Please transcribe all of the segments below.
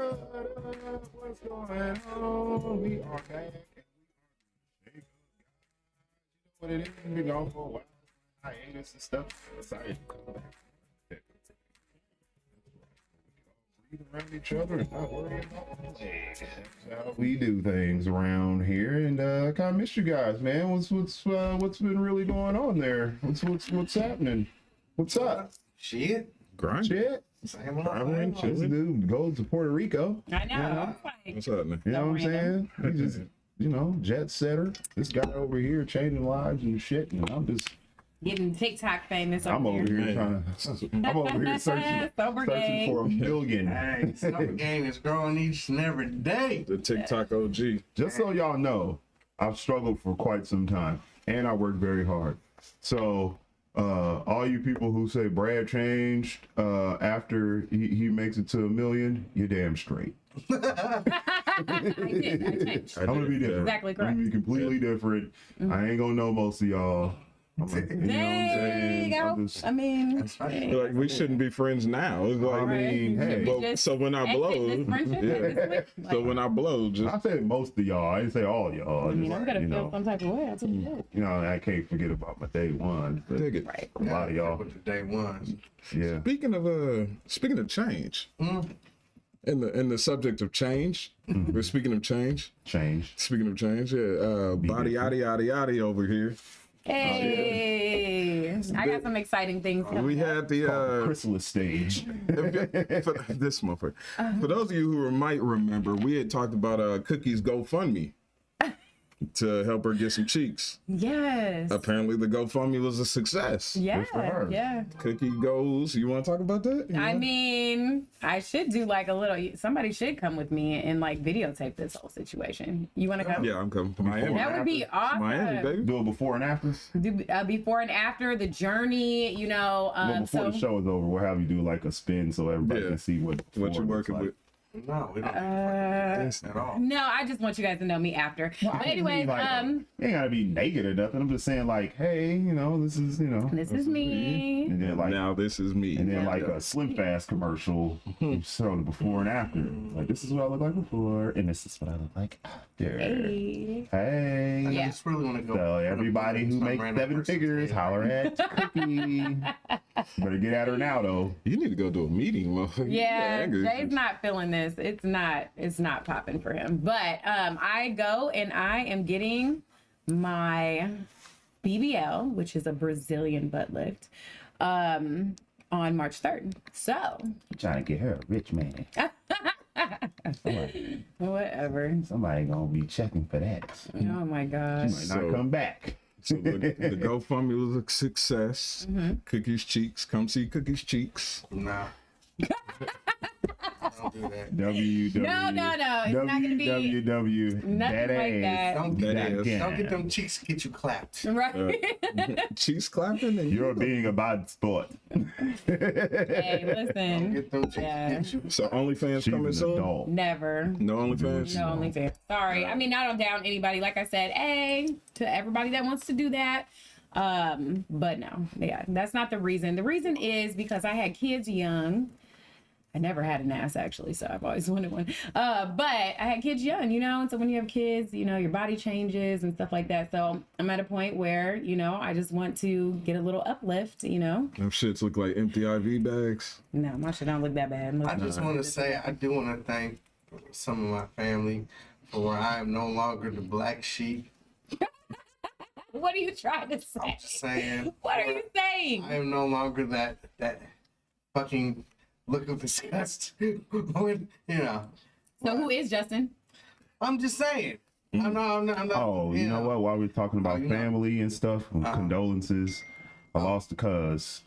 What's going on? We are back. And we are what it is. We've been gone for a while. Hiatus and stuff. Decided to come back. Breathe around each other and not worry about the leg. That's how we do things around here. And I kind of missed you guys, man. What's been really going on there? What's happening? What's up? Shit. Grind. Shit. Same old, Traveling, same old. this dude goes to Puerto Rico. I know. What's happening? You know what I'm Random. saying? He just, jet setter. This guy over here changing lives and shit. And I'm just, Getting TikTok famous. I'm over here Man. trying to, I'm over here searching Sober gang. for a million. Hey, summer game is growing each and every day. The TikTok OG. Just so y'all know, I've struggled for quite some time and I work very hard. So, all you people who say Brad changed after he makes it to a million, you're damn straight. I did. I'm gonna be different. Exactly I'm correct. gonna be completely different. I ain't gonna know most of y'all. I'm like, you know what I'm saying? I'm just- I mean, That's right. Like we shouldn't be friends now. It's like, I mean, hey. well, just so when I blow, exit this friendship yeah. at this point. So when I blow, just I said most of y'all. I didn't say all y'all. I mean, I'm gonna you feel know, some type of way. I'll tell you that. you know, I can't forget about my day one. But dig it. Right. a lot of y'all, With the day ones. yeah. Speaking of change, Mm. in the subject of change, we're speaking of change. Change. Speaking of change, yeah, body yaddy yaddy yaddy over here. Hey, I got some exciting things. We had the Chrysalis stage. for this motherfucker. For those of you who might remember, we had talked about Cookie's GoFundMe to help her get some cheeks. Yes. Apparently, the GoFundMe was a success. Yeah. for her. Yeah. Cookie goes. You want to talk about that? I mean, I should do like a little. Somebody should come with me and like videotape this whole situation. You want to come? Yeah, I'm coming to Miami. That would be awesome. Miami, baby. Do it before and after. Do, before and after the journey, you know. Well, before So the show is over, we'll have you do like a spin so everybody Yeah. can see what What before you're looks working like. with? No, we don't at all. no, I just want you guys to know me after. Well, But I didn't anyways, mean, like, it ain't gotta be naked or nothing. I'm just saying, like, hey, this is, this is me. and then like, Now this is me. and then like a Slim Fast commercial, you show the before and after. Like, this is what I look like before, and this is what I look like after. Hey. Hey. Yeah. I just really want to go. So everybody who some makes random 7 person's figures, head. holler at Cookie. Better get at her now, though. You need to go to a meeting, motherfucker. Yeah, You got Jay's not feeling this. It's not popping for him. But I go and I am getting my BBL, which is a Brazilian butt lift, on March 3rd. So I'm trying to get her a rich man. whatever. Somebody gonna be checking for that. Oh my gosh. Might not So- come back. So the GoFundMe was a success. Cookie's cheeks. Come see Cookie's cheeks. Nah. Don't do that. WW. No. It's not gonna be WW. nothing like that. Don't That get is. Don't get them cheeks to get you clapped. Right. Cheeks clapping and You're being a bad sport. Hey, Don't listen. get them cheeks Yeah. to get you. So OnlyFans She's coming an soon? adult. Never. No OnlyFans? No OnlyFans. Sorry. I mean, I don't down anybody. Like I said, hey, to everybody that wants to do that. But no, yeah, that's not the reason. The reason is because I had kids young. I never had an ass actually, so I've always wanted one. But I had kids young, and so when you have kids, your body changes and stuff like that. So I'm at a point where, I just want to get a little uplift, Them shits look like empty IV bags. No, my shit don't look that bad. Look, I just want to say I do want to thank some of my family for where I am no longer the black sheep. what are you trying to I'm say? just saying. What are you saying? I am no longer that fucking look of disgust. when, So who is Justin? I'm just saying. I'm not. Oh, you know what? While we're talking about you know. family and stuff, condolences. I lost a cuz.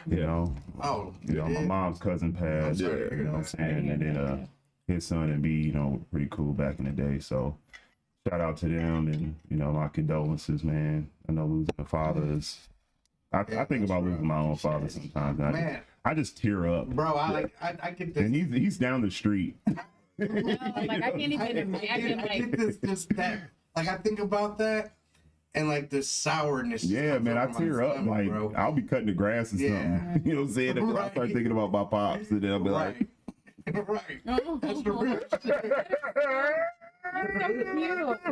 You know, Oh, my mom's cousin passed. sorry to hear You know what I'm that. saying? And then his son and me, pretty cool back in the day. So shout out to them and my condolences, man. I know losing a father is. I think about losing my own father sometimes. And Man. I just tear up. bro, I get this. And he's down the street. No, like I can't even imagine. I Like, get this that. Like I think about that, and like the sourness. just Yeah, comes man, I over my tear up. stomach, Like bro. I'll be cutting the grass or Yeah. something. You know what I'm saying? And then I start Right. thinking about my pops, and then I'll be like, Right. That's the real So cute.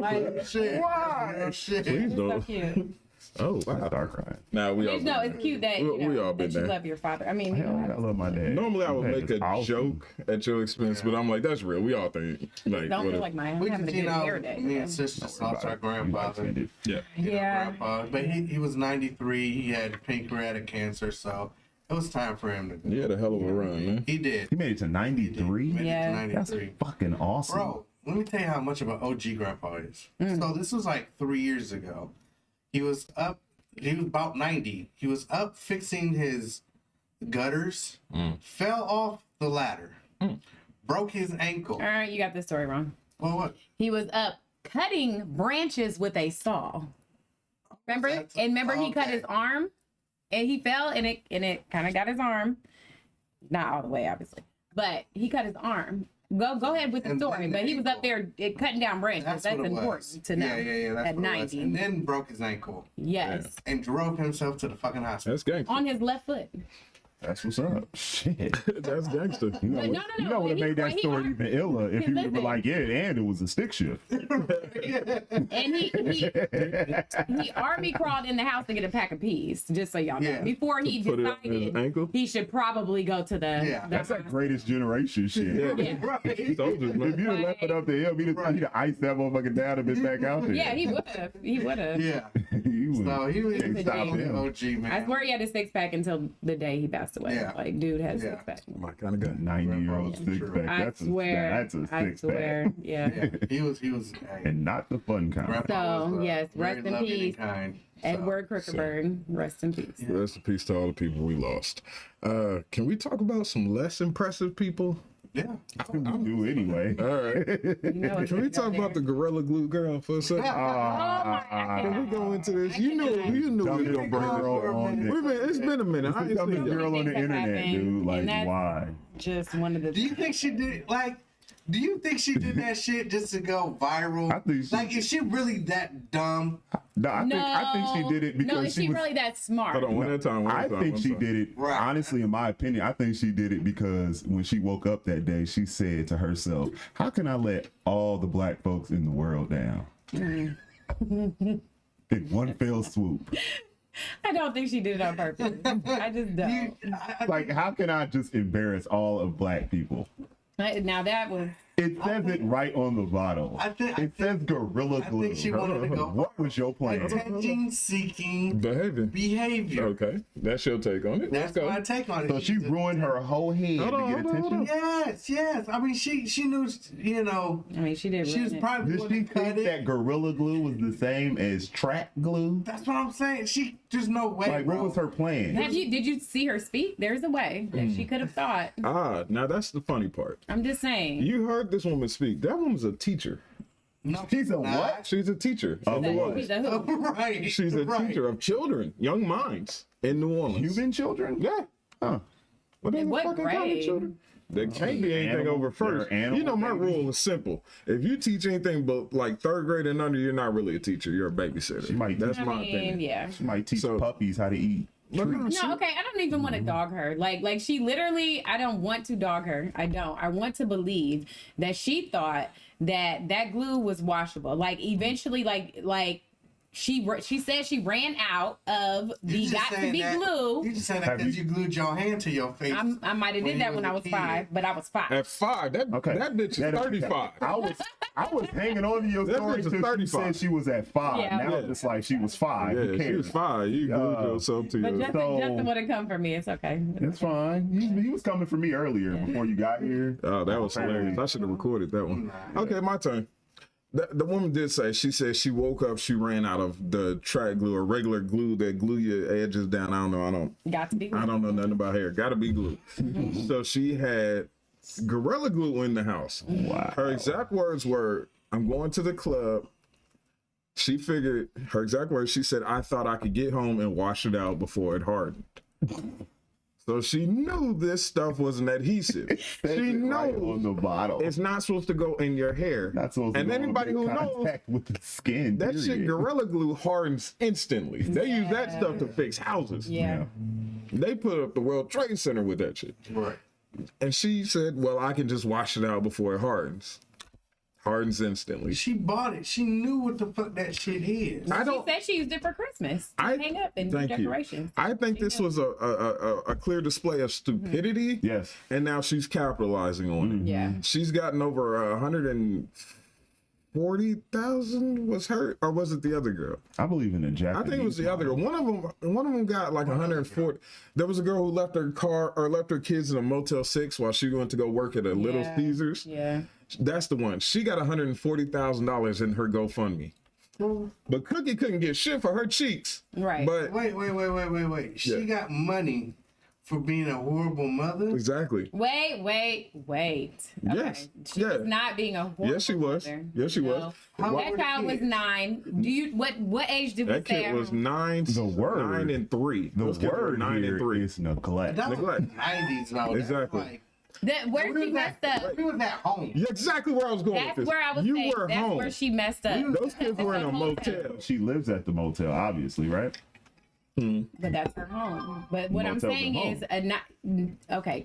Like, shit. Why? That's the real shit. Please so don't. cute. Oh I wow. start crying. Nah, we all It's, no, been it's cute that We- you we know all been that you there. love your father. I mean, you Hell yeah, I know, love my dad. Normally, I would Hey, make it's a awesome. joke at your expense, but I'm like, that's real. We all think like don't feel whatever. like I'm We having a just, good hair day. me and sister Don't worry lost our about it. You grandfather. extended. Yeah. Yeah. Grandpa, but he was 93. He had pancreatic cancer, so it was time for him to go. You had a hell of a run, man. He did. He made it to He 93. made it to Yeah. That's 93. fucking awesome. Bro, let me tell you how much of an OG grandpa is. So this was like 3 years ago. He was about 90. He was up fixing his gutters, fell off the ladder, broke his ankle. All right, you got this story wrong. Well, what? He was up cutting branches with a saw. Remember? That's- And remember he cut okay. his arm and he fell and it kind of got his arm. Not all the way, obviously. But he cut his arm. Go ahead with the And story. then But the he was up ankle. there cutting down branches. That's what it important was. to know. Yeah. That's At what it was. 90. And then broke his ankle Yes. and drove himself to the fucking hospital. That's gangster. On his left foot. That's what's up. Shit. That's gangster. You know, But no, you know what would have made that he- story even iller if you would have been listen. like, yeah, and it was a stick shift. And he army crawled in the house to get a pack of peas, just so y'all know. Yeah. Before he Put it on his decided ankle? he should probably go to the Yeah. That's that greatest generation shit. Yeah. Right. Soldiers, If man. you'd have left it up to him, he'd have iced that motherfucker down and been back out there. Yeah, he would have. He would have. Yeah. he would. So he was Can't a stop G. him. OG, man. I swear he had a six pack until the day he passed away. Yeah. Like, dude had a Yeah. six pack. My kind of guy. 90-year-old Yeah. six pack. I That's swear. that's a I six swear. pack. Yeah. Yeah, he was. Hey, And not the fun kind. Grandpa So, was, yes, very rest in loving and peace. kind. Edward Crookerburn, rest in peace. Rest in peace to all the people we lost. Can we talk about some less impressive people? Yeah. We do anyway. All right. You know Can we talk about the Gorilla Glue girl for a second? Can we go into this? You knew we was Dumbest gonna bring this girl up. on the- It's been a minute. I the ain't dumbest seen that. girl on the Things have internet, happened, dude. Like, and that's- why? Just one of the. Do you think she did like? Do you think she did that shit just to go viral? I think she- like, is she really that dumb? No, I think she did it because no, is she was. really that smart? Hold on, one at a time. I think she did it. Right. Honestly, in my opinion, I think she did it because when she woke up that day, she said to herself, "How can I let all the black folks in the world down in one fell swoop? I don't think she did it on purpose. I just don't. Like, how can I just embarrass all of black people?" Now that was. It says it right on the bottle. It says Gorilla I Glue. think she wanted to go. What was your plan? Attention-seeking behavior. behavior. Okay, that's your take on it. That's my take on it. So she ruined her whole head Hold on, to get hold on, hold attention. on. Yes. I mean, she knew. You know, I mean, she did. she was ruin it. probably Did the one she that cut think it. that Gorilla Glue was the same as track glue? That's what I'm saying. There's no way. Like, bro. what was her plan? Did you see her speak? There's a way that she could have thought. Now that's the funny part. I'm just saying. You heard this woman speak. That woman's a teacher. No, She's a not. what? She's a teacher. Of That- what? she's a who? Right. She's a right. teacher of children, young minds in New Orleans. Human children? Yeah. Huh. What In what fucking kind of grade? children? There can't be anything Animal- over first. they're animal You know, my babies. rule is simple. If you teach anything but like third grade and under, you're not really a teacher. You're a babysitter. She might That's teach- my I mean, opinion. yeah. She might teach So- puppies how to eat. But no, No, okay, I don't even want to dog her. Like she literally, I don't want to dog her. I don't. I want to believe that she thought that glue was washable. Like eventually, like she said she ran out of the just got to saying be that- glue. You just said that Have because you- you glued your hand to your face. I might have when did you that was when a I was kid. 5, but I was 5. At 5, that bitch is That- 35. I was hanging on to your That story bitch is until she 35. said she was at 5. Yeah. Now it's like she was 5. Who Yeah, she cares? was 5. You glued yourself to But your. Justin would have come for me. It's okay. It's fine. He was coming for me earlier before you got here. Oh, that was hilarious. I should have recorded that one. Okay, my turn. The woman did say, she said she woke up, she ran out of the track glue or regular glue that glue your edges down. I don't know. Got to be glue. I don't know nothing about hair. Gotta be glue. So she had Gorilla Glue in the house. Wow. Her exact words were, I'm going to the club. She figured, her exact words, she said, I thought I could get home and wash it out before it hardened. So she knew this stuff was an adhesive. Says She it right on knows the bottle. it's not supposed to go in your hair. Not supposed to And go anybody in who knows, contact with the skin. that shit period. Gorilla Glue hardens instantly. They use that stuff to fix houses. Yeah. They put up the World Trade Center with that shit. Right. And she said, well, I can just wash it out before it hardens. Hardens instantly. She bought it. She knew what the fuck that shit is. I She don't. said she used it for Christmas to hang up and do Thank you. decorations. I think this was a clear display of stupidity. Yes. And now she's capitalizing on it. Yeah. She's gotten over 140,000 was her, or was it the other girl? I believe in the I Japanese. think it was the other girl. One of them got like 140. There was a girl who left her car or left her kids in a Motel 6 while she went to go work at a Little Yeah. Caesars. Yeah. That's the one. She got $140,000 in her GoFundMe. But Cookie couldn't get shit for her cheeks. Right. But Wait. She Yeah. got money for being a horrible mother. exactly. Wait. Yes. She Yeah. was not being a horrible Yes, she was. mother. Yes, she was. How old That were the child was kids? 9. Do you what age did we That say? kid was 9. The word. 9 and 3. The Those kids were word 9 here and 3. is neglect. That was Neglect. 90s now. Exactly. Like, Where we she was messed at, up. we was at home. Yeah, exactly where I was going That's with this. where I was you saying. were That's home. where she messed up. Those kids were in a motel. She lives at the motel, obviously, right? But that's her home. But what I'm Motel's saying at is, okay,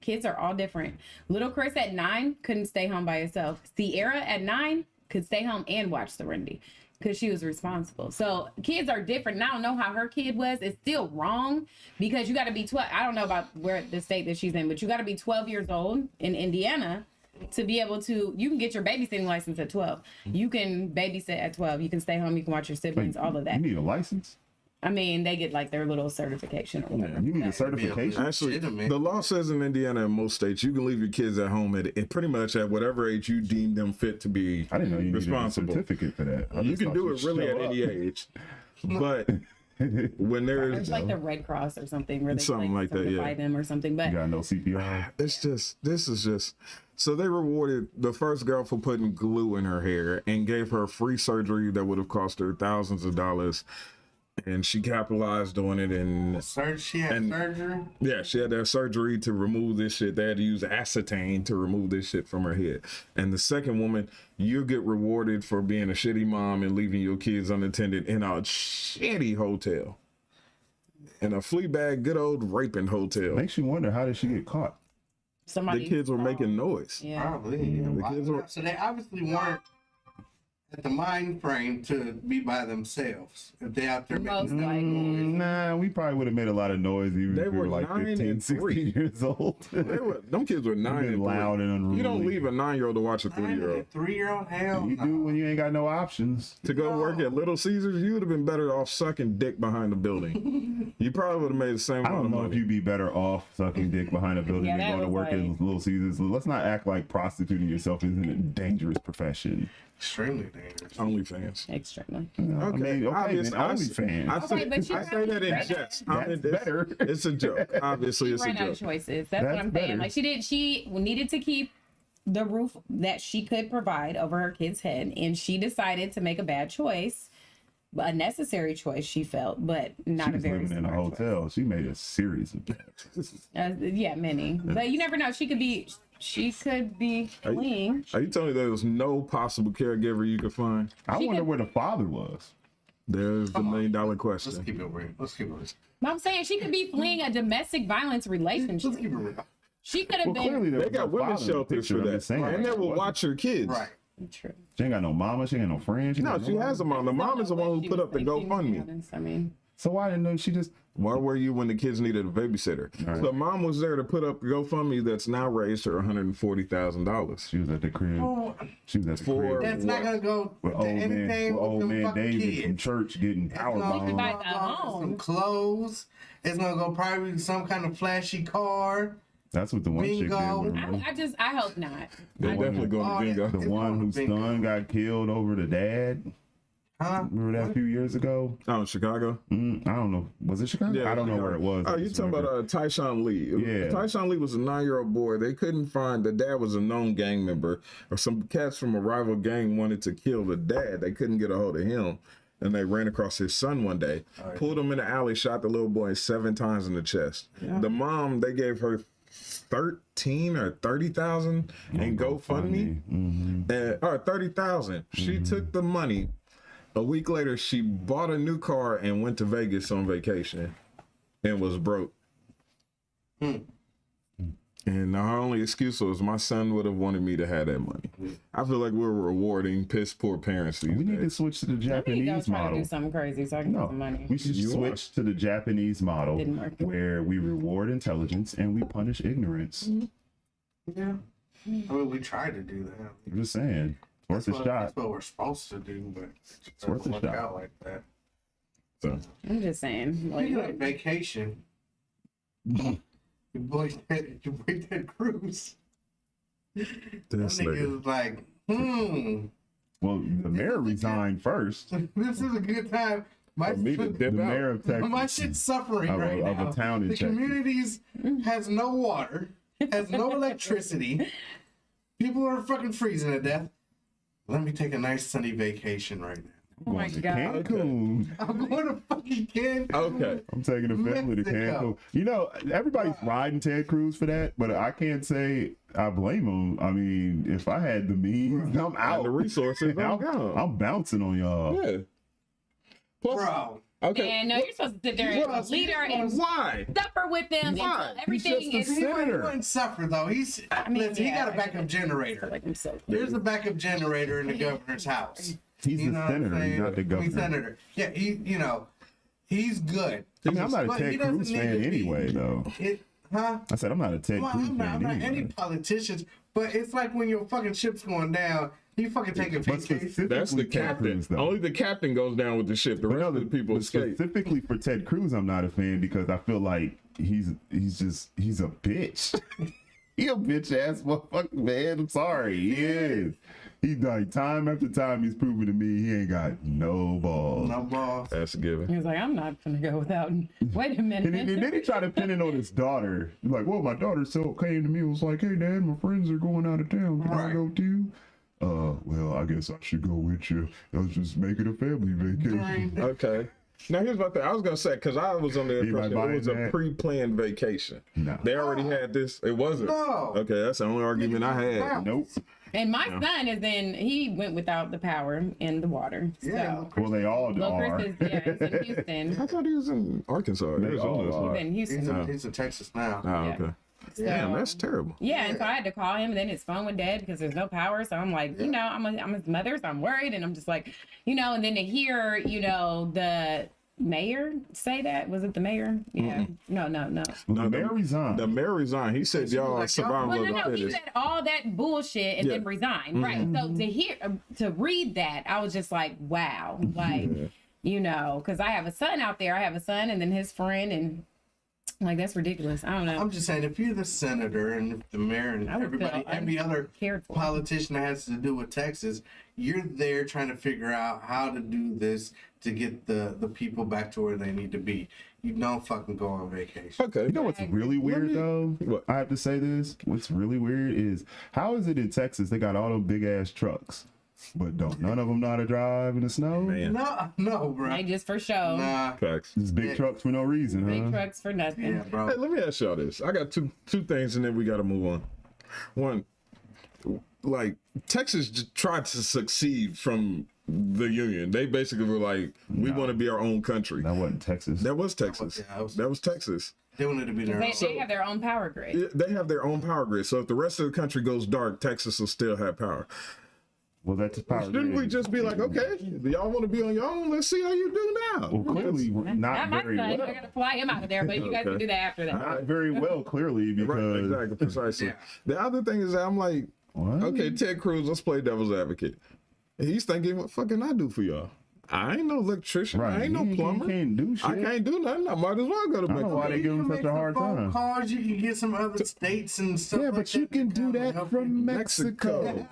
kids are all different. Little Chris at 9 couldn't stay home by herself. Sierra at 9 could stay home and watch Serenity because she was responsible. So kids are different. And I don't know how her kid was. It's still wrong because you got to be 12. I don't know about where the state that she's in, but you got to be 12 years old in Indiana to be able to. You can get your babysitting license at 12. You can babysit at 12. You can stay home. You can watch your siblings. All of that. You need a license? I mean, they get like their little certification or whatever. You need a certification? Actually, Legitimate. the law says in Indiana and most states, you can leave your kids at home at pretty much at whatever age you deem them fit to be I didn't know you needed a responsible. certificate for that. I You just can thought do you'd it really show at up. any age. But when there's It's like the Red Cross or something, where they Something like that, certify yeah. them or something. But You got no CPR. this is just so they rewarded the first girl for putting glue in her hair and gave her free surgery that would have cost her thousands of dollars, and she capitalized on it. And She had And- surgery. yeah, she had that surgery to remove this shit. They had to use acetane to remove this shit from her head. And the second woman, you get rewarded for being a shitty mom and leaving your kids unattended in a shitty hotel, in a flea bag, good old raping hotel. Makes you wonder, how did she get caught? somebody, The kids were making noise. yeah, Probably. the kids were- So they obviously weren't at the mind frame to be by themselves. If they out there most making likely. Nah, we probably would have made a lot of noise even They if we were were like 9 15, and 16 3. years old. Them kids were 9 been and loud 3. and unruly. You don't leave a 9-year-old to watch a 3-year-old. 3-year-old, hell You no. do when you ain't got no options. To go work at Little Caesars, you would have been better off sucking dick behind the building. You probably would have made the same I amount don't of know if money. you'd be better off sucking dick behind a building Yeah, than that going to was work at like- Little Caesars. Let's not act like prostituting yourself isn't a dangerous profession. Extremely dangerous. OnlyFans. Extremely. I mean, okay, Obvious- then OnlyFans. I say, Okay, but you I say that in right. jest. That's it's, better. It's a joke. Obviously, She it's a ran out of joke. choices. That's what That's I'm better. saying. Like she needed to keep the roof that she could provide over her kid's head, and she decided to make a bad choice, a necessary choice. She felt, but not She a was very living in a smart choice. hotel. She made a series of bad choices. Yeah, many. But you never know. She could be fleeing. Are you telling me there's no possible caregiver you could find? I She wonder could- where the father was. There's the $1 million Let's question. keep it real. Let's keep it real. I'm saying she could be fleeing a domestic violence relationship. Let's keep it real. She could have Well, clearly been. there They was got no women's father in the shelters picture. for I'm that. just saying. And they will watch her kids. Right. True. She ain't got no mama. She ain't no friend. No, she has a mom. The mom is the one who put up the GoFundMe. I mean, So why didn't know she just? Where were you when the kids needed a babysitter? Right. The mom was there to put up the GoFundMe that's now raised her $140,000. She was at the crib. Oh, She was at the For- crib that's not gonna go with to old man, anything with old them man fucking David from kids. church getting power It's She could buy bombed. a home. some clothes. It's gonna go probably some kind of flashy car. That's what the one chick did Bingo. with her. I hope not. They're I- definitely going Oh, to yeah. bingo. The one whose Bingo. son got killed over the dad. Huh? Remember that a few years ago? Oh, in Chicago? I don't know. Was it Chicago? I don't know where it was. Oh, I you just talking about remember. Tyshawn Lee? Yeah. Tyshawn Lee was a 9-year-old boy. They couldn't find the dad. Was a known gang member, or some cats from a rival gang wanted to kill the dad. They couldn't get a hold of him, and they ran across his son one day, pulled him in the alley, shot the little boy 7 times in the chest. The mom, they gave her 13 or 30,000 in GoFundMe, or 30,000. She took the money. A week later, she bought a new car and went to Vegas on vacation, and was broke. And our only excuse was my son would have wanted me to have that money. I feel like we're rewarding piss poor parents these We need to days. switch to the I need to go Japanese try to model. do something crazy so I can get No, some money. we should You switch to the Japanese model Didn't work. where we reward intelligence and we punish ignorance. Yeah. I mean, we tried to do that. I'm just saying, it's worth a shot. That's what we're supposed to do, but it worth doesn't a work shot. out like that. So I'm just saying. Like, You on vacation. You boy Ted Cruz. That this nigga nigga. was like, Well, the mayor resigned first. this is a good time. My, For me to The dip mayor out. of Texas. my shit's suffering Of a- right of a now. town in the Texas. communities has no water, has no electricity. People are fucking freezing to death. Let me take a nice sunny vacation right now. oh my Going to God. Cancun. I'm going to fucking Cancun. Okay. I'm taking the family to Mexico. Cancun. You know, everybody's riding Ted Cruz for that, but I can't say I blame him. I mean, if I had the means, I'm And out. the resources, I'm gone. I'm bouncing on y'all. Yeah. Plus, Bro. okay. And no, you're supposed to sit there as Well, a leader and Why? suffer with them Why? until everything He's is. just a He senator. wouldn't suffer though. mean, Listen, he got a yeah, backup I feel generator. like I'm so. There's a backup generator in the governor's house. He's You the know what I'm senator, he's saying? not the governor. He's senator. Yeah, he's good. I mean, I'm not a But he Ted doesn't Cruz need fan to be. anyway, though. Huh? I said I'm not a Ted Well, Cruz I'm not fan any anyway. politicians, but it's like when your fucking ship's going down, you fucking taking But vacation. specifically That's the Ted captain. Cruz, though. Only the captain goes down with the ship. The But rest no, of the people but escape. specifically for Ted Cruz, I'm not a fan because I feel like he's a bitch. He a bitch ass motherfucker, man. I'm sorry. He is. He like time after time he's proven to me he ain't got no balls. No balls. That's a given. He was like, I'm not gonna go without. Wait a minute. And then he tried to pin it on his daughter. He's like, well, my daughter came to me and was like, hey, Dad, my friends are going out of town. Can I Right. go too? Well, I guess I should go with you. Let's just make it a family vacation. Okay. Now here's my thing. I was gonna say because I was under the Anybody impression it was a buying that? pre-planned vacation. No. They already had this. It wasn't. No. Okay, that's the only argument I had. Nope. And my son is he went without the power and the water. So. Yeah. Well, they all Well, are. Chris is, yeah, he's in Houston. I thought he was in Arkansas. They Arizona. all are. He's in Houston. He's in Texas now. Oh, Yeah. okay. So- Damn, that's terrible. Yeah, and so I had to call him, and then his phone went dead because there's no power. So I'm like, I'm his mother, so I'm worried, and I'm just like, and then to hear, the mayor say that, was it the mayor? Yeah, no. Well, the No, mayor resigned. The mayor resigned. He said, She was "Y'all like, survival Well, of the no, he fittest." said all that bullshit and Yeah. then resigned, right? So to read that, I was just like, wow, like, because I have a son out there. I have a son, and then his friend, and like that's ridiculous. I don't know. I'm just saying, if you're the senator and the mayor and I would everybody, feel every other cared for. politician that has to do with Texas, you're there trying to figure out how to do this to get the people back to where they need to be. You don't fucking go on vacation. Okay. You know what's really weird though? What? I have to say this. What's really weird is how is it in Texas they got all those big ass trucks, but don't none of them know how to drive in the snow? Man. No, bro. They just for show. Nah. Facts. Just big trucks for no reason, Big huh? trucks for nothing. Yeah, bro. Hey, let me ask y'all this. I got two things, and then we got to move on. One, like Texas tried to succeed from the union. They basically were like, "We want to be our own country." That wasn't Texas. That was Texas. Yeah, That was Texas. They wanted to be their own. They have their own power grid. Yeah, they have their own power grid. So if the rest of the country goes dark, Texas will still have power. Well, that's power. Shouldn't we grid. just be like, okay, do y'all want to be on your own? Let's see how you do now. Well, clearly Not not my very son. I well. gotta fly him out of there, but you guys can Okay. do that after that. Not very well, clearly, Right, because exactly, precisely. The other thing is that I'm like, What? okay, Ted Cruz, let's play devil's advocate. He's thinking, what fucking I do for y'all? I ain't no electrician. right, I ain't no he plumber. can't do shit. I can't do nothing. I might as well go to I don't know why they Mexico. give him You such make a some hard phone time. calls, you can get some other states and stuff. Yeah, like but you that can to do come that help from you. Mexico.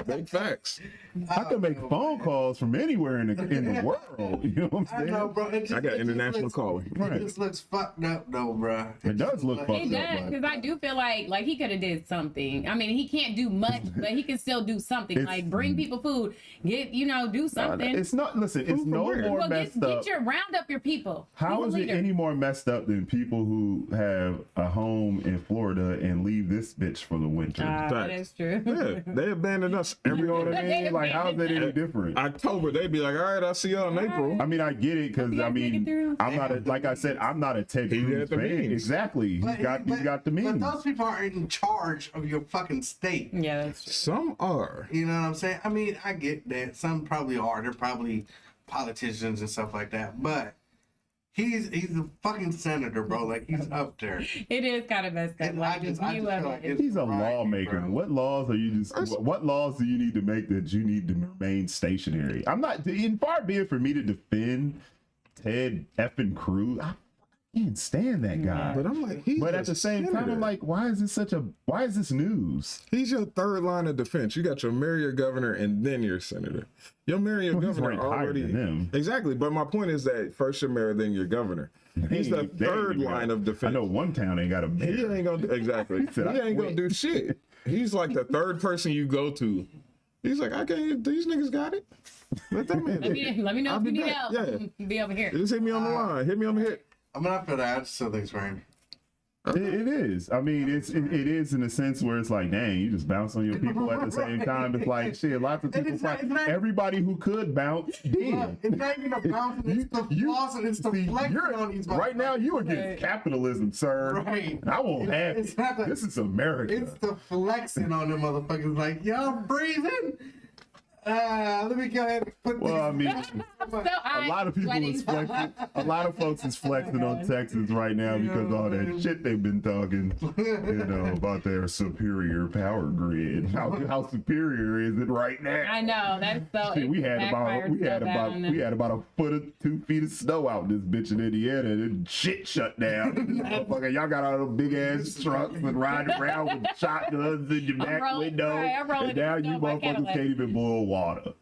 Big facts. I can make phone calls from anywhere in the world. You know what I I'm know, saying? bro. It just, I got it just international looks- calling. Right. It just looks fucked up, though, bro. It does look fucked It up. does, Like, because I do feel like he could have did something. I mean, he can't do much, but he can still do something. It's- Like bring people food, do something. it's not. listen, it's no where? more Well, messed get up. round up your people. How Be is the it leader. any more messed up than people who have a home in Florida and leave this bitch for the winter? That Facts. is true. Yeah, they abandoned us every You know what I They mean? Like, how is that any different? October. They'd be like, all right, I'll see y'all in April. I mean, I get it because You I guys make it mean, through? I'm not a, like I said, I'm not a Ted He Cruz got the fan. means. Exactly, he's got the But means. those people are in charge of your fucking state. Yeah, that's true. Some are. You know what I'm saying? I mean, I get that. Some probably are. They're probably politicians and stuff like that. But he's a fucking senator, bro. Like, he's up there. It is kind of messed up. And Like, I the just view feel of like it. it's He's a right, lawmaker. bro. What laws are you just? What laws do you need to make that you need to remain stationary? I'm not. In far be it for me to defend Ted effing Cruz. I can't stand that guy. But I'm like, he's But a at the same time, senator. I'm like, why is this news? He's your third line of defense. You got your mayor, your governor, and then your senator. Your mayor, your Well, he's governor ranked higher already than them. Exactly. But my point is that first your mayor, then your governor. He's the They ain't third even line got- of defense. I know one town ain't got a He mayor. ain't gonna do exactly. said, he "I ain't gonna quit." do shit. He's like the third person you go to. He's like, I can't. These niggas got it. Let them in. Let me know I'll if you be need back. help. Yeah. Be over here. Just hit me on the line. Hit me on the hit. I'm not for that. I still think it's Randy. It is. I mean, it is in a sense where it's like, dang, you just bounce on your people at the same time. It's like, shit, lots of people it's not- fight. it's not- Everybody who could bounce did. It's not even a bouncing. It's the flossing. It's the see, flexing you're- on these right now, you against Right. capitalism, sir. Right. I won't have It's it. not the- This is America. It's the flexing on them motherfuckers. Like, y'all breathing? Let me go ahead and put Well, I this. mean, So a lot of people is flexing. A lot of folks is flexing on Texas right now because of all that shit they've been talking, you know, about their superior power grid. How superior is it right now? I know that's so. Shit, we had backfired so bad on them. about a foot of 2 feet of snow out in this bitch in Indiana, and shit shut down. Motherfucker, y'all got all those big ass trucks and riding around with shotguns in your back rolling- window, right, I'm rolling and now in the you snow by motherfuckers Cadillac. can't even boil water.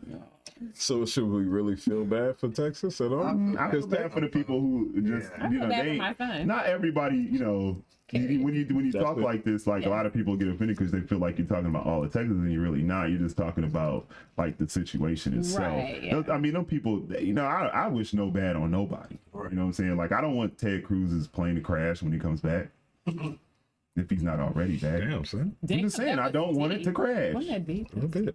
So should we really feel bad for Texas at all? I feel bad for the people who just, Yeah. I you feel know, bad for they my son. not everybody, you know. When you talk Definitely. like this, like a lot of people get offended because they feel like you're talking about all the Texans, and you're really not. You're just talking about like the situation itself. Right, yeah. I mean, them people, you know, I wish no bad on nobody. Right. You know what I'm saying? Like, I don't want Ted Cruz's plane to crash when he comes back, if he's not already back. Damn, son. I'm just saying, I don't want it to crash. Wouldn't that be? A little bit.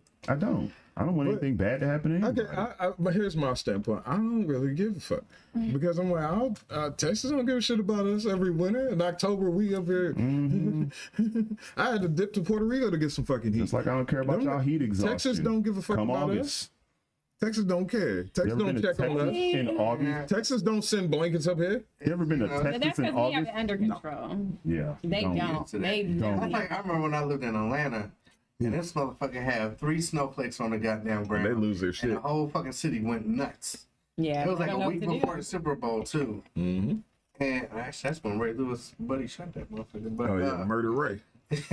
I don't want anything bad to happen to anybody. Okay, but here's my standpoint. I don't really give a fuck because I'm like, Texas don't give a shit about us every winter. In October, we up here. I had to dip to Puerto Rico to get some fucking heat. Just like I don't care about Them- y'all heat exhaustion. Texas don't give a fuck Come about August. us. Texas don't care. You Texas ever been don't to check on Texas us. in August? Texas don't send blankets up here. You ever been to But that's Texas in because we have August? it under control. Yeah. They don't. to that. They Don't. That's never. like, I remember when I lived in Atlanta, and this motherfucker had 3 snowflakes on the goddamn ground. They lose their And shit. the whole fucking city went nuts. Yeah, It was they like don't a know week what to before do. the Super Bowl, too. Mm-hmm. And actually, that's when Ray Lewis' buddy shot that motherfucker. But, Oh yeah, Murder Ray. Hey,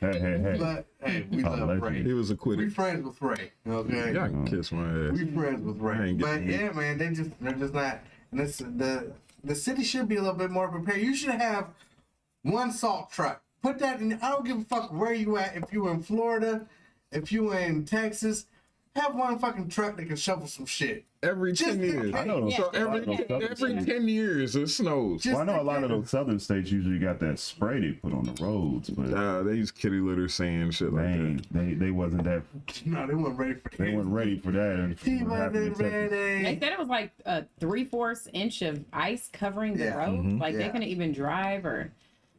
hey. but hey, we love legend. Ray. He was We acquitted. friends with Ray, okay? Y'all can kiss my ass. We friends with I Ray. ain't But getting yeah, man, they're just not. And this, the city should be a little bit more prepared. You should have one salt truck. Put that in. I don't give a fuck where you at. If you in Florida, if you in Texas, have one fucking truck that can shovel some shit. Every Just 10 in years. case. I know. So a lot of every those southern states- 10 years it snows. Just Well, I know a lot of in those southern states usually got that spray they put on the roads, but They use kitty litter sand shit like that. they wasn't that. case. No, they weren't ready for that. They weren't ready for that. And He what happened in wasn't Texas. They ready. said it was like a 3/4 inch of ice covering the Yeah. road. Like they Yeah. couldn't even drive or.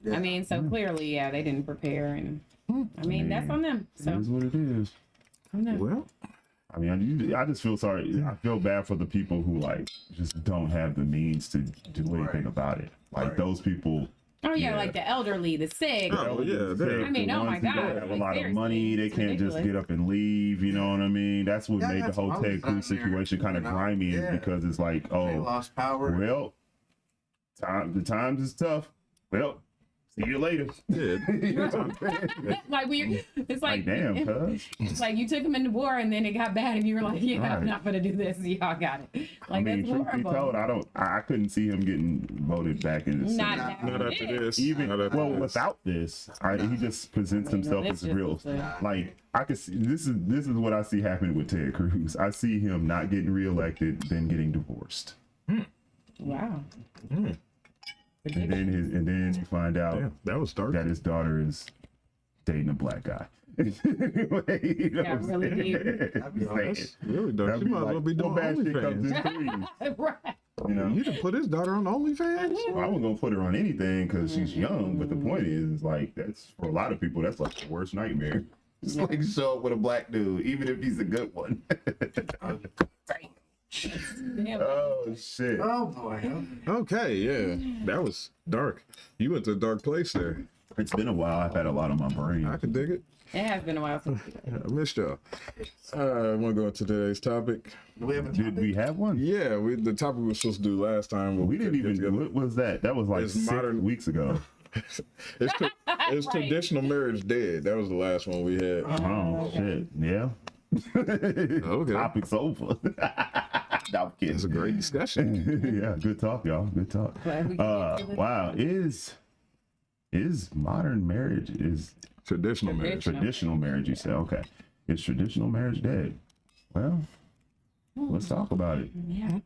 Yeah. I mean, so clearly, yeah, they didn't prepare, and I mean that's on them. It So is what it is. on them. Well, I mean, I just feel sorry. I feel bad for the people who like just don't have the means to do anything Right. about it. Like Right. those people. Oh yeah, Yeah. like the elderly, the sick. Oh, yeah, the I mean, oh my ones who God, don't have a like, lot of seriously, money. They it's can't just ridiculous. get up and leave. You know what I mean? That's what Yeah, made the that's whole what I was Ted Cruz down there, situation kind of you know? grimy. Is Yeah. because it's like, They oh, lost power. well, the times is tough. Well, See you later. Yeah. Like we, it's Like, like, damn, cuz. it's like you took him into war and then it got bad and you were like, yeah, Right. I'm not gonna do this. Y'all got it. Like I mean, that's truth be horrible. told, I couldn't see him getting voted back in the Not Senate. now. Not after this. Even Not after well, this. without this, he just presents himself this as just real. is a- Like I could see this is what I see happening with Ted Cruz. I see him not getting reelected, then getting divorced, Wow. and then you find out Damn, that was dark. that his daughter is dating a black guy. You know what I'm really saying? deep. I'm just saying. That's really dark. That'd She be might as well like, be doing bad shit comes OnlyFans. in threes, Right. you know. You can put his daughter on OnlyFans? I wasn't gonna put her on anything because she's young, but the point is like that's for a lot of people that's like the worst nightmare. It's like show up with a black dude, even if he's a good one. Damn. Oh shit! Oh boy. Okay, yeah. That was dark. You went to a dark place there. It's been a while. I've had a lot on my brain. I can dig it. It has been a while since. I missed y'all. I want to go into today's topic. Do we have a Did topic? we have one? Yeah, the topic we were supposed to do last time. But We didn't couldn't even. get together. What was that? That was like It's 6 modern- weeks ago. It's, it's Right. traditional marriage dead. That was the last one we had. Oh shit! Yeah. Okay. Topic's over. No, I'm kidding. It's a great discussion. Yeah, good talk, y'all. Good talk. Glad we can get to it. Wow, is modern marriage is Traditional marriage. traditional marriage? You say okay? Is traditional marriage dead? Well, let's talk about it. Yeah.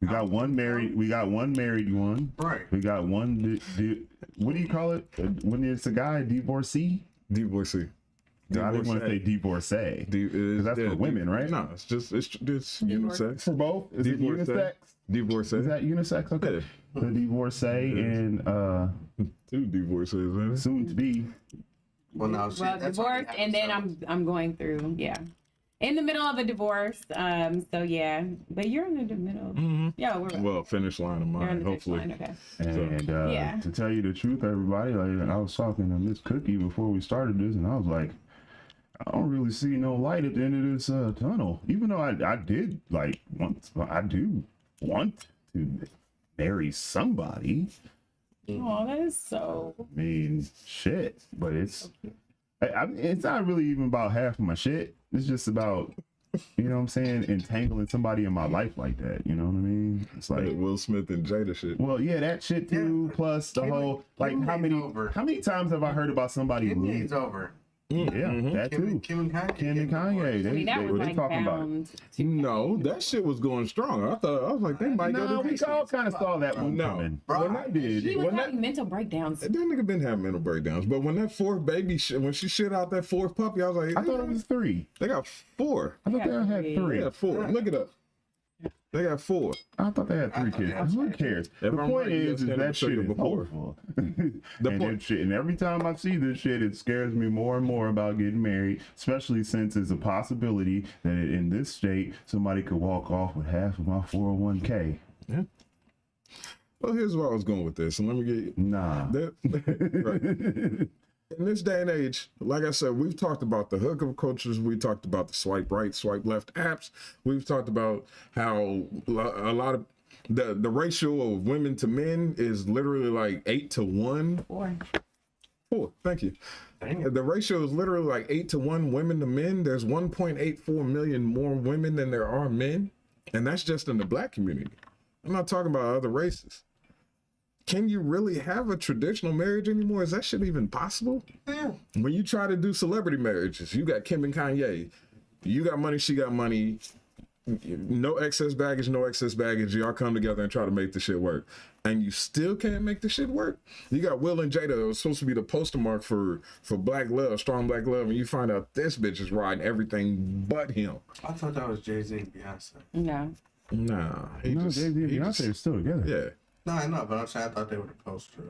We got one married. We got one married one. Right. We got one. What do you call it when it's a guy? Divorcee? Divorcee. I didn't want to say divorcee. That's for women, right? No, it's unisex. For both? Is it Divorcee. unisex? Divorcee. Is that unisex? Okay. Yeah. The divorcee and Two divorces, man. soon to be. Well, no, she, Well, that's already divorced, and then happened, I'm going through, yeah, in the middle of a divorce. So yeah, but you're in the middle. Yeah, we're Well, finish line of you're in mine, the finish hopefully. line, okay. And Yeah. to tell you the truth, everybody, like I was talking to Miss Cookie before we started this, and I was like, I don't really see no light at the end of this tunnel. Even though I did like I do want to marry somebody. Oh, that is so. I mean, shit, but it's it's not really even about half of my shit. It's just about, you know what I'm saying, entangling somebody in my life like that. You know what I mean? It's Like like, Will Smith and Jada shit. well, yeah, that shit too. Plus the Kim- whole like Kim how K's many over. times have I heard about somebody Kim losing? K's over. Yeah, that too. Kim and Kanye. Kim and getting Kanye, divorced. they, I mean, that was they like talking about it. bound. To No, that shit was going strong. I was like, they might No, go to we all kind of saw that one No. coming. Bro, When I did, He was When having mental breakdowns. That nigga been having mental breakdowns. But when that fourth baby shit, when she shit out that fourth puppy, I was like, I thought it was 3. they got 4. I thought they Yeah, had three. 3. They got 4. Look it up. They got 4. I thought they had 3 kids. Who cares? If The I'm point right, you is gotta stand that up shit and is say it before. hopeful. The and, point- that shit, and every time I see this shit, it scares me more and more about getting married, especially since it's a possibility that in this state, somebody could walk off with half of my 401k. Well, here's where I was going with this. And let me get Nah. that. Right. In this day and age, like I said, we've talked about the hookup cultures. We talked about the swipe right, swipe left apps. We've talked about how a lot of the ratio of women to men is literally like 8 to 1. Or 4. Thank you. Dang it. The ratio is literally like 8 to 1 women to men. There's 1.84 million more women than there are men. And that's just in the black community. I'm not talking about other races. Can you really have a traditional marriage anymore? Is that shit even possible? Yeah. When you try to do celebrity marriages, you got Kim and Kanye. You got money, she got money. No excess baggage, no excess baggage. Y'all come together and try to make the shit work. And you still can't make the shit work. You got Will and Jada, that was supposed to be the poster mark for black love, strong black love, and you find out this bitch is riding everything but him. I thought that was Jay-Z and Beyonce. no. Nah, he No, just, Jay-Z and he Beyonce just- are still together. yeah. No, I know, but I'm saying I thought they were the poster.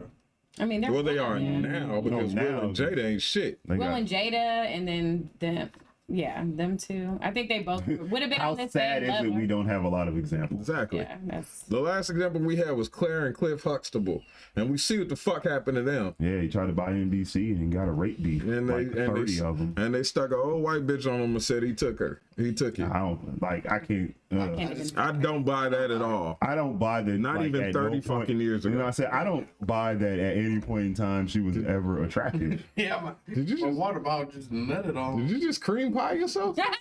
I mean, they're Well, they fine, are yeah. now because Will now. and Jada ain't shit. They Will got- and Jada, and then them. Yeah, them two. I think they both would have been How on the sad same is it level. we don't have a lot of examples? Exactly. Yeah, that's. The last example we had was Claire and Cliff Huxtable, and we see what the fuck happened to them. Yeah, he tried to buy NBC and got a rape beef. And they like 30 of them. and they stuck an old white bitch on him and said he took her. He took it. I don't like. I can't. I can't even. I don't buy that at all. I don't buy that. Not even at 30 no point- fucking years You know, ago. I said I don't buy that at any point in time she was ever attractive. Yeah, Did you my just- water bottle just nutted on. Did you just cream pie yourself? Oh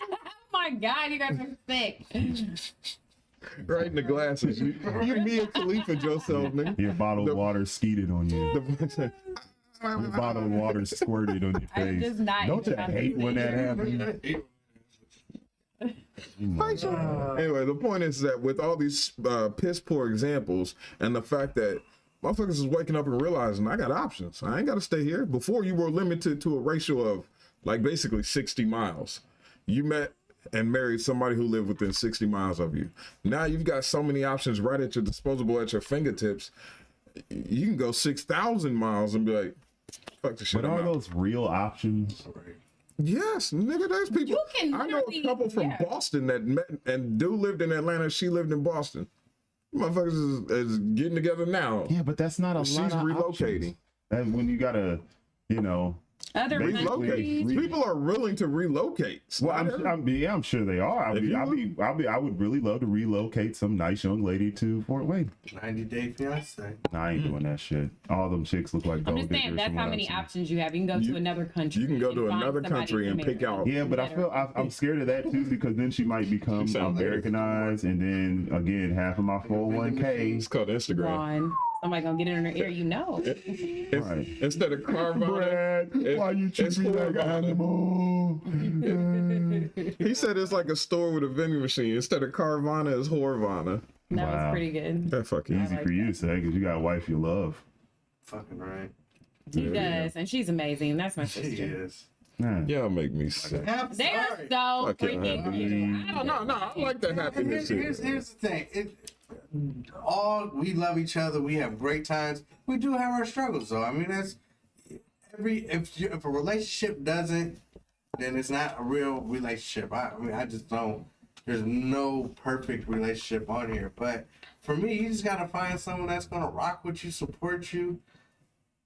my God, you guys are sick. Right in the glasses. You Mia Khalifa yourself, nigga. Your bottle of water skeeted on you. The- Your bottle of water squirted on your I'm face. just not Don't you even hate when that happens? Anyway, the point is that with all these piss poor examples and the fact that motherfuckers is waking up and realizing I got options. I ain't got to stay here. Before you were limited to a ratio of like basically 60 miles. You met and married somebody who lived within 60 miles of you. Now you've got so many options right at your disposable at your fingertips. You can go 6,000 miles and be like, fuck the shit. But I'm are out. those real options? Yes, nigga, there's people. You can I know a literally- couple from yeah. Boston that met, and dude lived in Atlanta. She lived in Boston. Motherfuckers is getting together now. Yeah, but that's not a She's lot of relocating. options. And when you gotta, you know, Other Basically, countries. we- People are willing to relocate. well, I'm sure they are. I would really love to relocate some nice young lady to Fort Wayne. 90-Day Fiance. Nah, I ain't doing that shit. All them chicks look like I'm gold just diggers. saying that's from how what many I've seen. options you have. You can go to another country. You can go and to find another somebody country to and marry. pick out. Yeah, but I'm scared of that too because then she might become You sound very- Americanized, and then again, half of my 401k. It's called Instagram. Ron, somebody gonna get it in her ear, you know. Right. Instead of Carvana, Brad, why you treat it's me like an Carvana. animal? He said it's like a store with a vending machine. Instead of Carvana, it's Horvana. That Wow. was pretty good. That fucking Easy for you to say because you got a wife you love. Fucking right. He Yeah. does, and she's amazing. That's my She sister. is. Nah. Y'all make me sick. I'm They are sorry. so Fuck yeah, freaking happy. cute. I don't know. No, I like that And happiness here's shit. the thing. All we love each other. We have great times. We do have our struggles, though. I mean, that's if a relationship doesn't, then it's not a real relationship. I mean, I just don't. There's no perfect relationship on here, but for me, you just gotta find someone that's gonna rock with you, support you.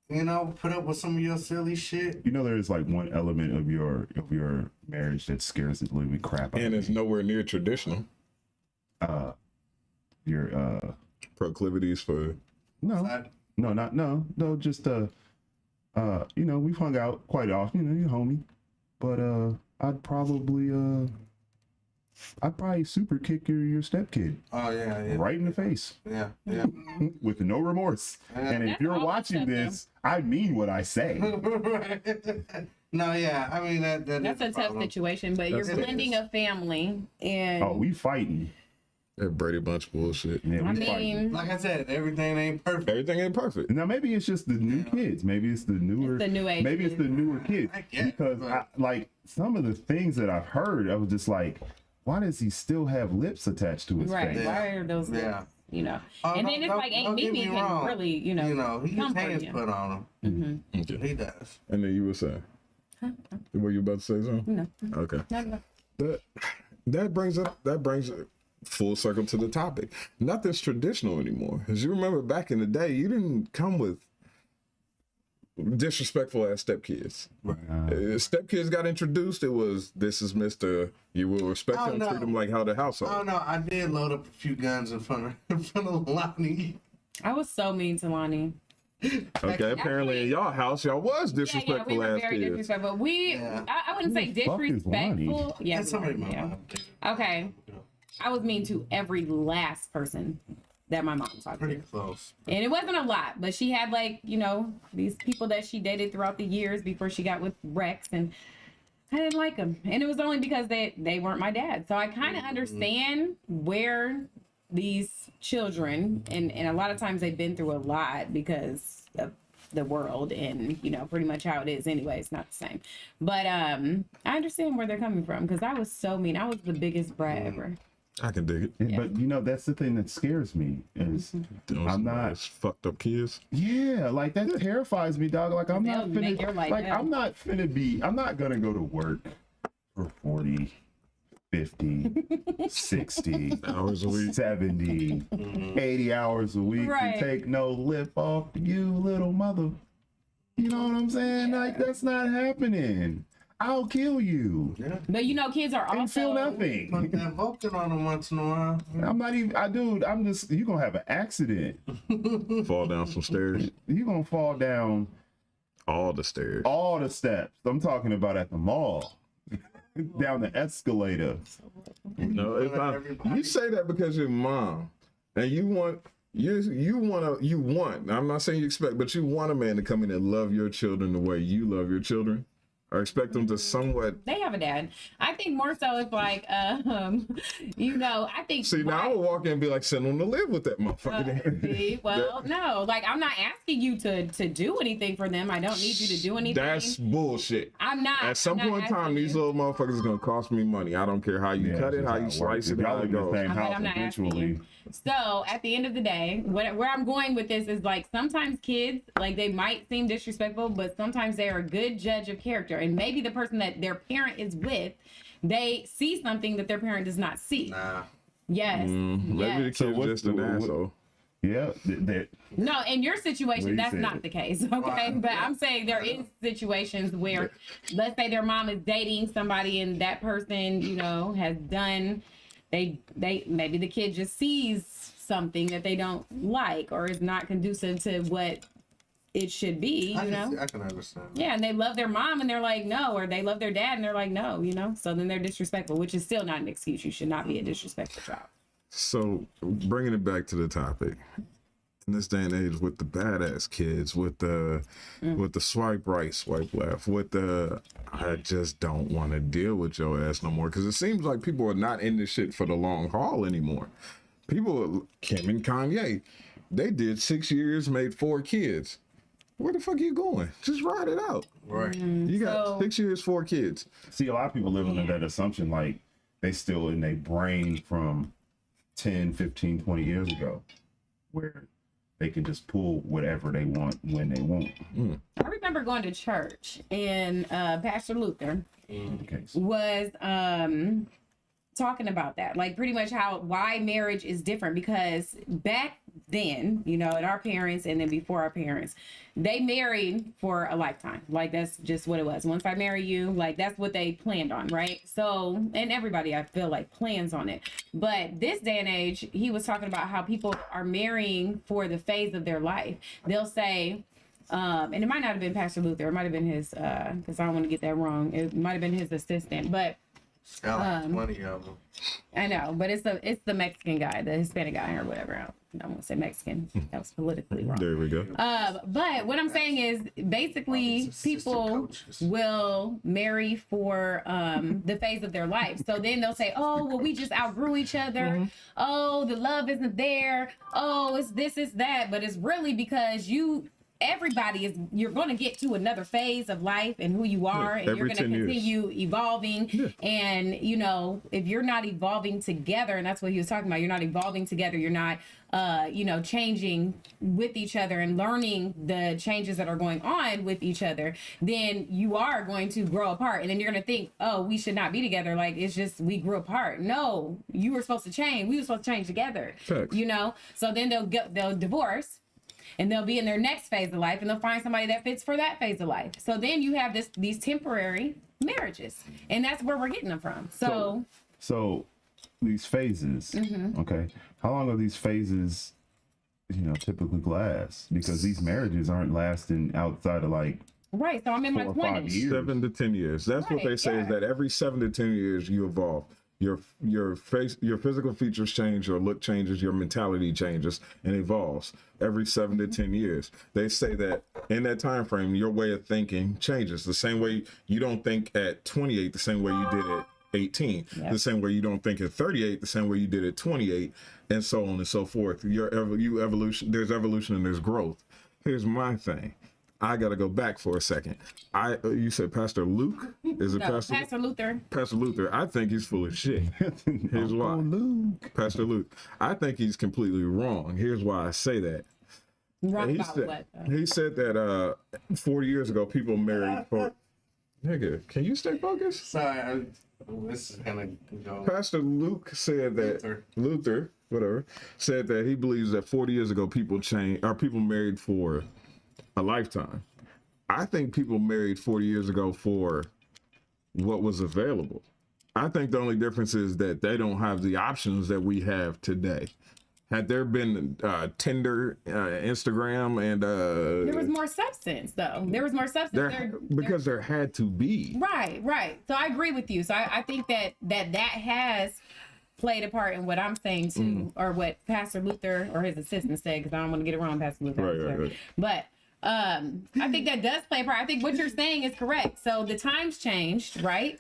You know, put up with some of your silly shit. You know, there's like one element of your marriage that scares the living crap out And of it's nowhere near traditional. your Proclivities for I- just you know, we've hung out quite often, you know, you're homie. But I'd probably super kick your stepkid Oh yeah. right in the face Yeah. with no remorse. And if That's you're all watching stuff, this, I mean what I say. No, yeah. I mean that. That's is a tough problem. situation, but you're That's- blending a family, and Oh, we fighting. that Brady Bunch bullshit. Yeah, we I fighting. mean, Like I said, everything ain't perfect. Everything ain't perfect. Now maybe it's just the new kids. Maybe it's the newer. It's the new age Maybe it's the kids. newer kids. I get it, Because but- like some of the things that I've heard, I was just like, why does he still have lips attached to his right? face? Why are those? Yeah. You know, Oh, and no, then it's no, like don't Aunt get Mimi me can wrong. really, He gets comfort hands you. put on him. Okay. He does. And then you were saying, what you about to say, something? No. Okay. No. That brings it full circle to the topic. Nothing's traditional anymore. As you remember back in the day, you didn't come with disrespectful ass stepkids. Stepkids got introduced. It was, this is Mr. You will respect Oh, him, no. treat him like how the I household. don't know. I did load up a few guns in front of Lonnie. I was so mean to Lonnie. Okay, apparently in y'all house, y'all was Yeah, we disrespectful were ass very kids. disrespectful. We, Yeah. I wouldn't say Who the fuck is Lonnie? disrespectful. Yeah, That's somebody we were, my yeah. mom. Okay, I was mean to every last person that my mom talked Pretty to. close. And it wasn't a lot, but she had like, you know, these people that she dated throughout the years before she got with Rex, and I didn't like them. And it was only because they weren't my dad. So I kind of understand where these children, and a lot of times they've been through a lot because of the world and, you know, pretty much how it is anyway. It's not the same. But I understand where they're coming from because I was so mean. I was the biggest brat ever. I can dig it. But you know, that's the thing that scares me is Those I'm not. nice fucked up kids. Yeah, like that terrifies me, dog. Like I'm not They'll make your finna, life like hell. I'm not gonna go to work for 40, 50, 60, Hours a week. 70, 80 hours a week Right. to take no lip off you, little mother. You know what I'm saying? Like that's not happening. I'll kill you. Yeah. But you know, kids are I don't feel also Put nothing. that Vulcan on them once in a while. I'm not even. I'm just. You're gonna have an accident. Fall down some stairs. You're gonna fall down All the stairs. all the steps. I'm talking about at the mall, down the escalator. No, it's not. Everybody. You say that because your mom, and you want. You want. I'm not saying you expect, but you want a man to come in and love your children the way you love your children, or expect them to somewhat. they have a dad. I think more so it's like, you know, I think. See, now I would walk in and be like, send them to live with that motherfucker. See, well, no, like I'm not asking you to do anything for them. I don't need you to do anything. That's bullshit. I'm not. At some I'm not point in time, asking these you. little motherfuckers are gonna cost me money. I don't care how you Yeah, cut that's it, how just you it works. slice it, If y'all how live it in the goes. same house, I'm not asking eventually. you. So at the end of the day, where I'm going with this is like sometimes kids, like they might seem disrespectful, but sometimes they are a good judge of character. And maybe the person that their parent is with, they see something that their parent does not see. Nah. Yes. Maybe the yes. kid's So what's just an the- what- asshole. Yeah, that No, in your What situation, you that's said. not the case. Okay. Right. But I'm saying there is situations where, let's say their mom is dating somebody and that person, you know, has done, they maybe the kid just sees something that they don't like or is not conducive to what it should be, you know? I can understand. Yeah, and they love their mom and they're like, no, or they love their dad and they're like, no, you know? So then they're disrespectful, which is still not an excuse. You should not be a disrespectful child. So bringing it back to the topic, in this day and age, with the badass kids, with the swipe right, swipe left, with the I just don't want to deal with your ass no more, because it seems like people are not in this shit for the long haul anymore. People, Kim and Kanye, they did 6 years, made 4 kids. Where the fuck you going? Just ride it out. Right. You got So- 6 years, 4 kids. see a lot of people live under that assumption like they still in their brain from 10, 15, 20 years ago, where they can just pull whatever they want when they want. I remember going to church and Pastor Luther In the case. was talking about that, like pretty much why marriage is different, because back then, you know, at our parents and then before our parents, they married for a lifetime. Like that's just what it was. Once I marry you, like that's what they planned on, right? So, and everybody I feel like plans on it. But this day and age, he was talking about how people are marrying for the phase of their life. They'll say, and it might not have been Pastor Luther, it might have been his because I don't want to get that wrong. It might have been his assistant, but Got like 20 of them. I know, but it's the Mexican guy, the Hispanic guy or whatever. I don't want to say Mexican. That was politically wrong. There we go. But what I'm saying is basically These people assistant coaches. will marry for the phase of their life. So then they'll say, oh, well, we just outgrew each other. Oh, the love isn't there. Oh, it's this, it's that. But it's really because you're going to get to another phase of life and who you are, and you're every going to 10 years. continue evolving. And, you know, if you're not evolving together, and that's what he was talking about, you're not evolving together, you're not, you know, changing with each other and learning the changes that are going on with each other, then you are going to grow apart. And then you're going to think, oh, we should not be together. Like, it's just, we grew apart. No, you were supposed to change. We were supposed to change together, Facts. you know? So then they'll divorce. And they'll be in their next phase of life, and they'll find somebody that fits for that phase of life. So then you have these temporary marriages, and that's where we're getting them from. So these phases, Mm-hmm. okay, how long are these phases, you know, typically last? Because these marriages aren't lasting outside of like right, so I'm in my 4 or 5 20s. years. 7 to 10 years. That's what Right, they say, is yeah. that every 7 to 10 years you evolve. Your physical features change, your look changes, your mentality changes and evolves every 7 to 10 years. They say that in that time frame, your way of thinking changes. The same way you don't think at 28 the same way you did at 18. Yep. The same way you don't think at 38 the same way you did at 28, and so on and so forth. Evolution, there's evolution and there's growth. Here's my thing. I gotta go back for a second. You said Pastor Luke? Is it No, Pastor Luther. Pastor Luther? I think he's full of shit. Here's why. Luke. Pastor Luke. I think he's completely wrong. Here's why I say that. Wrong He about said, what? he said that 40 years ago people married for. Nigga, can you stay focused? Sorry, this is gonna go. Pastor Luke said that Luther, whatever, said that he believes that 40 years ago people married for a lifetime. I think people married 40 years ago for what was available. I think the only difference is that they don't have the options that we have today. Had there been Tinder, Instagram, and There was more substance, though. There was more substance. because there had to be. Right. So I agree with you. So I think that has played a part in what I'm saying too, or what Pastor Luther or his assistant said, because I don't want to get it wrong, Pastor Luther. Right. But I think that does play a part. I think what you're saying is correct. So the times changed, right?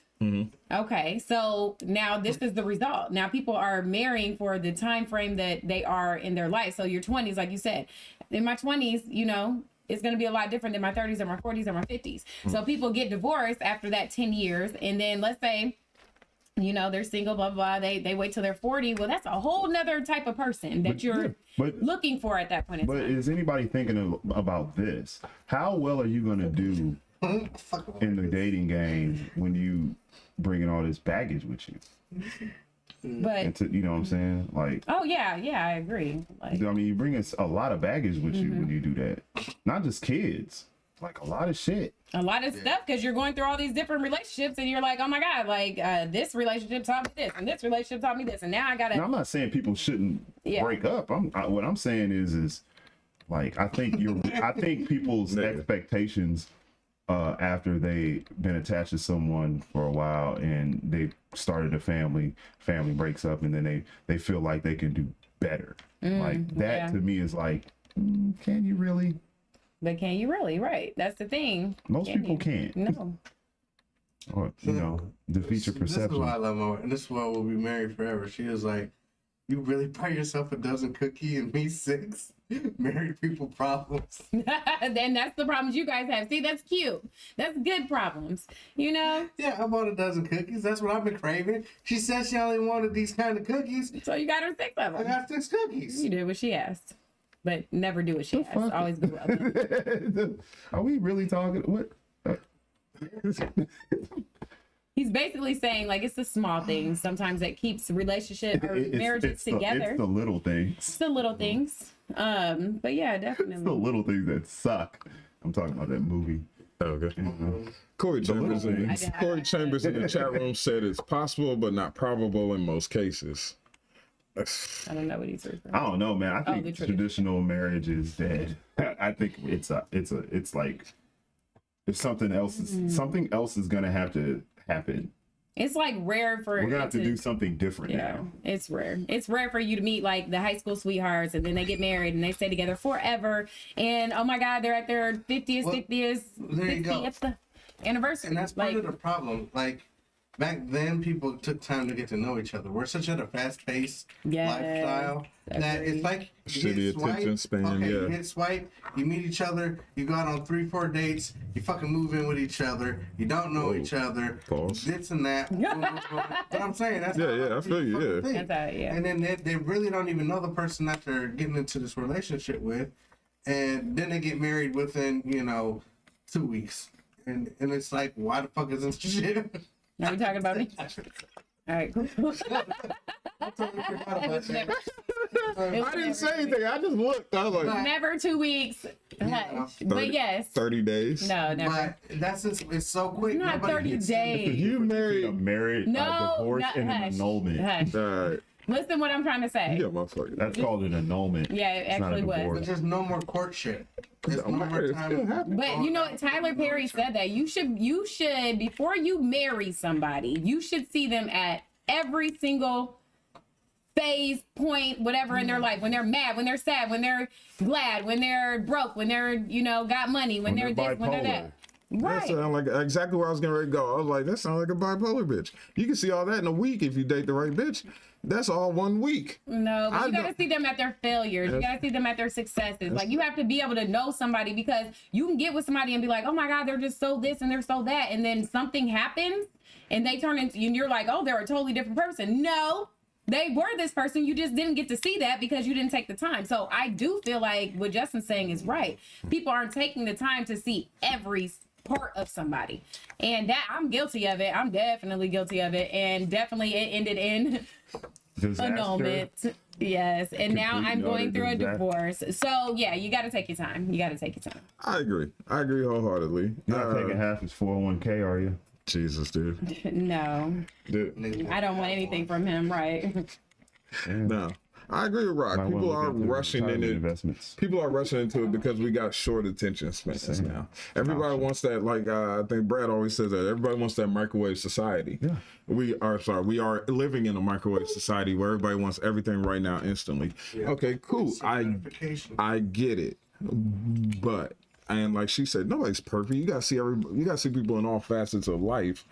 Okay, so now this is the result. Now people are marrying for the time frame that they are in their life. So your 20s, like you said, in my 20s, you know, it's going to be a lot different than my 30s or my 40s or my 50s. So people get divorced after that 10 years. And then let's say, you know, they're single, blah, blah, blah. They wait till they're 40. Well, that's a whole nother type of person that you're looking for at that point in But time. is anybody thinking about this? How well are you going to do in the dating game when you bringing all this baggage with you? But, You know what I'm saying? Like, oh, yeah, I agree. Like, I mean, you bring us a lot of baggage with you when you do that. Not just kids, like a lot of shit. a lot of stuff, because you're going through all these different relationships and you're like, oh my God, like this relationship taught me this and this relationship taught me this. And now I got to. Now, I'm not saying people shouldn't break up. What I'm saying is like, I think people's expectations after they've been attached to someone for a while and they started a family breaks up, and then they feel like they can do better. Like that to me is like, can you really? But can you really? Right. That's the thing. Most people can't. No. Or, you know, defeat your This is perception. why I love my wife, and this is why we'll be married forever. She was like, "You really buy yourself a dozen cookie and me 6 married people problems." Then that's the problems you guys have. See, that's cute. That's good problems. You know? Yeah, I bought a dozen cookies. That's what I've been craving. She said she only wanted these kind of cookies. So you got her 6 of I them. got 6 cookies. You did what she asked. But never do what she asked. Always go up. Are we really talking? What? He's basically saying, like, it's the small things sometimes that keeps relationship or marriages together. It's the little things. It's the little things. But yeah, It's the definitely. little things that suck. I'm talking about that movie. Okay. Corey Chambers, Corey Chambers in the chat room said it's possible but not probable in most cases. I don't know what he's referring. I don't know, man. I the think tradition. traditional marriage is dead. I think it's like if something else is gonna have to happen. It's like rare for We're gonna it have to do something different Yeah, now. it's rare. It's rare for you to meet like the high school sweethearts and then they get married and they stay together forever. And oh my God, they're at their 50th, Well, 60th, there you go. 60th anniversary. And that's part like, of the problem. Like, back then, people took time to get to know each other. We're such at a fast-paced Yes, lifestyle that it's like you Shitty hit swipe, attention span, okay, yeah. you hit swipe, you meet each other, you go out on 3-4 dates, you fucking move in with each other, you don't know each other, Pause. this and that. But I'm saying that's Yeah, I feel you, yeah. thing. That's how, yeah. And then they really don't even know the person that they're getting into this relationship with, and then they get married within 2 weeks, and it's like, why the fuck is this shit? Are we talking about me? All right, cool. I totally forgot about that. I didn't say anything. I just looked. I was like, Never 2 weeks. Yeah. But yes. 30 days. No, never. But that's just, it's so quick. Not Nobody 30 gets- days. You A married. marriage, No, divorce, not, and an hush, annulment. hush. All right. Listen what I'm trying to say. Yeah, motherfucker. That's called an annulment. Yeah, it It's not a actually was. divorce. But there's no more courtship. There's no more It time. still happens. But you know what? Tyler Perry said that you should before you marry somebody, you should see them at every single phase, point, whatever in their life. When they're mad, when they're sad, when they're glad, when they're broke, when they're got money, when they're this, when they're that. That Right. sounds like exactly where I was getting ready to go. I was like, that sounds like a bipolar bitch. You can see all that in a week if you date the right bitch. That's all 1 week. No, but I you gotta don't- see them at their failures. You gotta see them at their successes. Like you have to be able to know somebody, because you can get with somebody and be like, oh my God, they're just so this and they're so that. And then something happens and they turn into, and you're like, oh, they're a totally different person. No, they were this person. You just didn't get to see that because you didn't take the time. So I do feel like what Justin's saying is right. People aren't taking the time to see every part of somebody. And that I'm guilty of it. I'm definitely guilty of it. And definitely it ended in Disaster. annulment. Yes. And now Complete I'm going utter through a disaster. divorce. So yeah, you got to take your time. You got to take your time. I agree. I agree wholeheartedly. You're not taking half his 401k, are you? Jesus, dude. No, Dude. I don't want anything from him. Right? No, I agree with Rock. Might wanna People look are into rushing retirement into investments. People are rushing into it because we got short attention spans now. Everybody wants that, like I think Brad always says that. Everybody wants that microwave society. Yeah. We are living in a microwave society where everybody wants everything right now instantly. Okay, cool. Gratification. I get it, but and like she said, nobody's perfect. You gotta see people in all facets of life,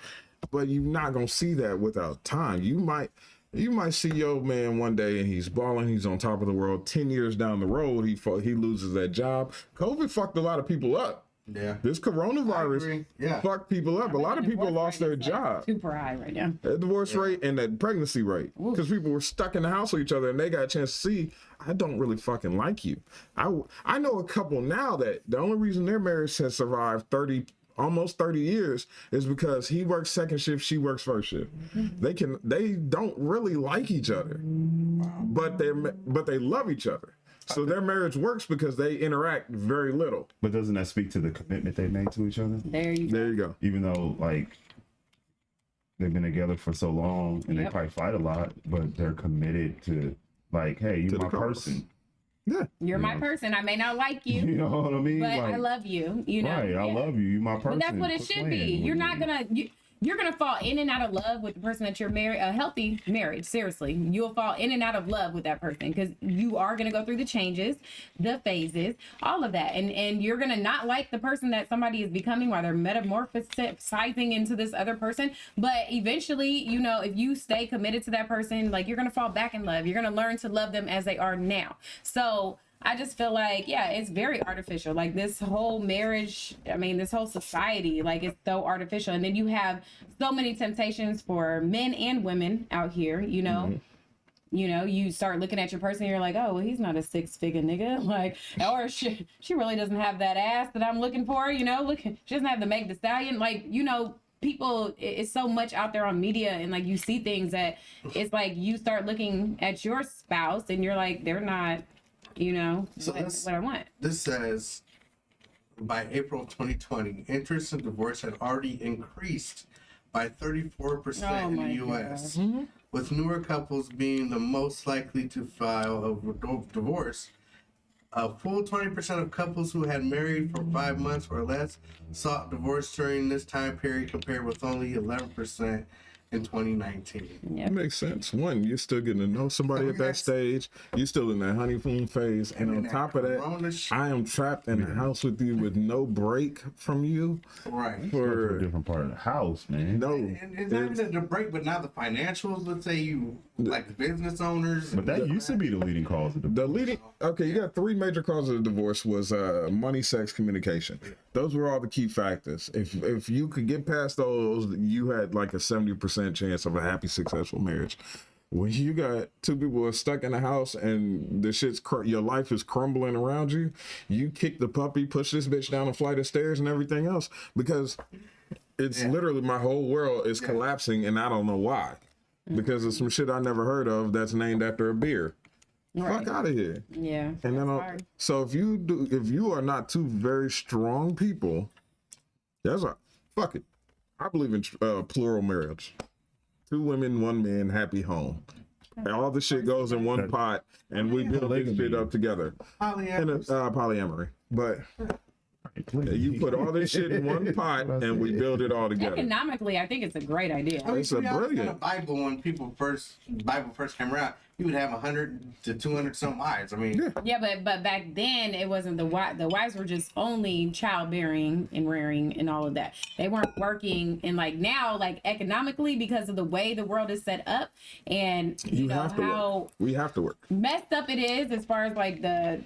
but you're not gonna see that without time. You might see your man one day and he's balling, he's on top of the world. 10 years down the road, he loses that job. COVID fucked a lot of people up. Yeah. This I coronavirus agree. Yeah. fucked people up. A lot of people lost their job. Super high right now. The divorce rate and the pregnancy rate, because people were stuck in the house with each other and they got a chance to see, I don't really fucking like you. I know a couple now that the only reason their marriage has survived almost 30 years is because he works second shift, she works first shift. They don't really like each other, but they love each other. So their marriage works because they interact very little. But doesn't that speak to the commitment they made to each other? There you go. There you go. Even though like they've been together for so long and they Yep. probably fight a lot, but they're committed to like, hey, you're To the my cause. person. Yeah. You're my person. I may not like You you, know what I mean? but like, I love you. You know, right, I Yeah. love you. You're my person. But that's what it Quit should playing be. with You're me. not gonna you're gonna fall in and out of love with the person that you're married. A healthy marriage, seriously, you'll fall in and out of love with that person because you are gonna go through the changes, the phases, all of that, and you're gonna not like the person that somebody is becoming while they're metamorphosizing into this other person. But eventually, you know, if you stay committed to that person, like you're gonna fall back in love. You're gonna learn to love them as they are now. So I just feel like, yeah, it's very artificial. Like this whole marriage, I mean, this whole society, like it's so artificial. And then you have so many temptations for men and women out here, you know. You know, you start looking at your person and you're like, oh, well, he's not a 6-figure nigga. Like, or she really doesn't have that ass that I'm looking for, you know. Look, she doesn't have the Meg Thee Stallion. Like, you know, people, it's so much out there on media and like you see things that it's like you start looking at your spouse and you're like, they're not, you know, So what I want. This says by April 2020, interest in divorce had already increased by 34% Oh in my the U.S., Mm-hmm. with newer couples being the most likely to file a divorce. A full 20% of couples who had married for 5 months or less sought divorce during this time period, compared with only 11% in 2019. It makes sense. One, you're still getting to know somebody at that stage. You're still in that honeymoon phase. And on top of that, I am trapped in the house with you with no break from you. Right. Go to a For different part of the house, man. no. And it's not even the break, but now the financials, let's say you, like the business owners. But that used to be the leading cause of the The leading, okay, you got 3 major causes of divorce was money, sex, communication. Those were all the key factors. If you could get past those, you had like a 70% chance of a happy, successful marriage. When you got 2 people who are stuck in the house and the shit's your life is crumbling around you, you kick the puppy, push this bitch down a flight of stairs and everything else because it's literally my whole world is collapsing and I don't know why. Because of some shit I never heard of that's named after a beer. Right. Fuck out of here. Yeah. And then, hard. so if you are not 2 very strong people, fuck it. I believe in plural marriage. 2 women, 1 man, happy home. And all the shit goes in one pot, and we build this shit up together. And polyamory, but you put all this shit in one pot, and we build it all together. Economically, I think it's a great idea. It's a brilliant. In the Bible, when Bible first came around, you would have 100 to 200 some wives. I mean, Yeah, but back then it wasn't the wives were just only childbearing and rearing and all of that. They weren't working, and like now, like economically, because of the way the world is set up, and you know have to how work. We have to work. messed up it is as far as like the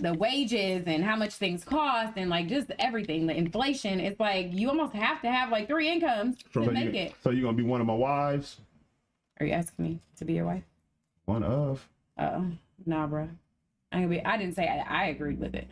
the wages and how much things cost and like just everything, the inflation. It's like you almost have to have like 3 incomes to make it. So you're gonna be one of my wives? Are you asking me to be your wife? One of. Nah, bro. I didn't say I agreed with it.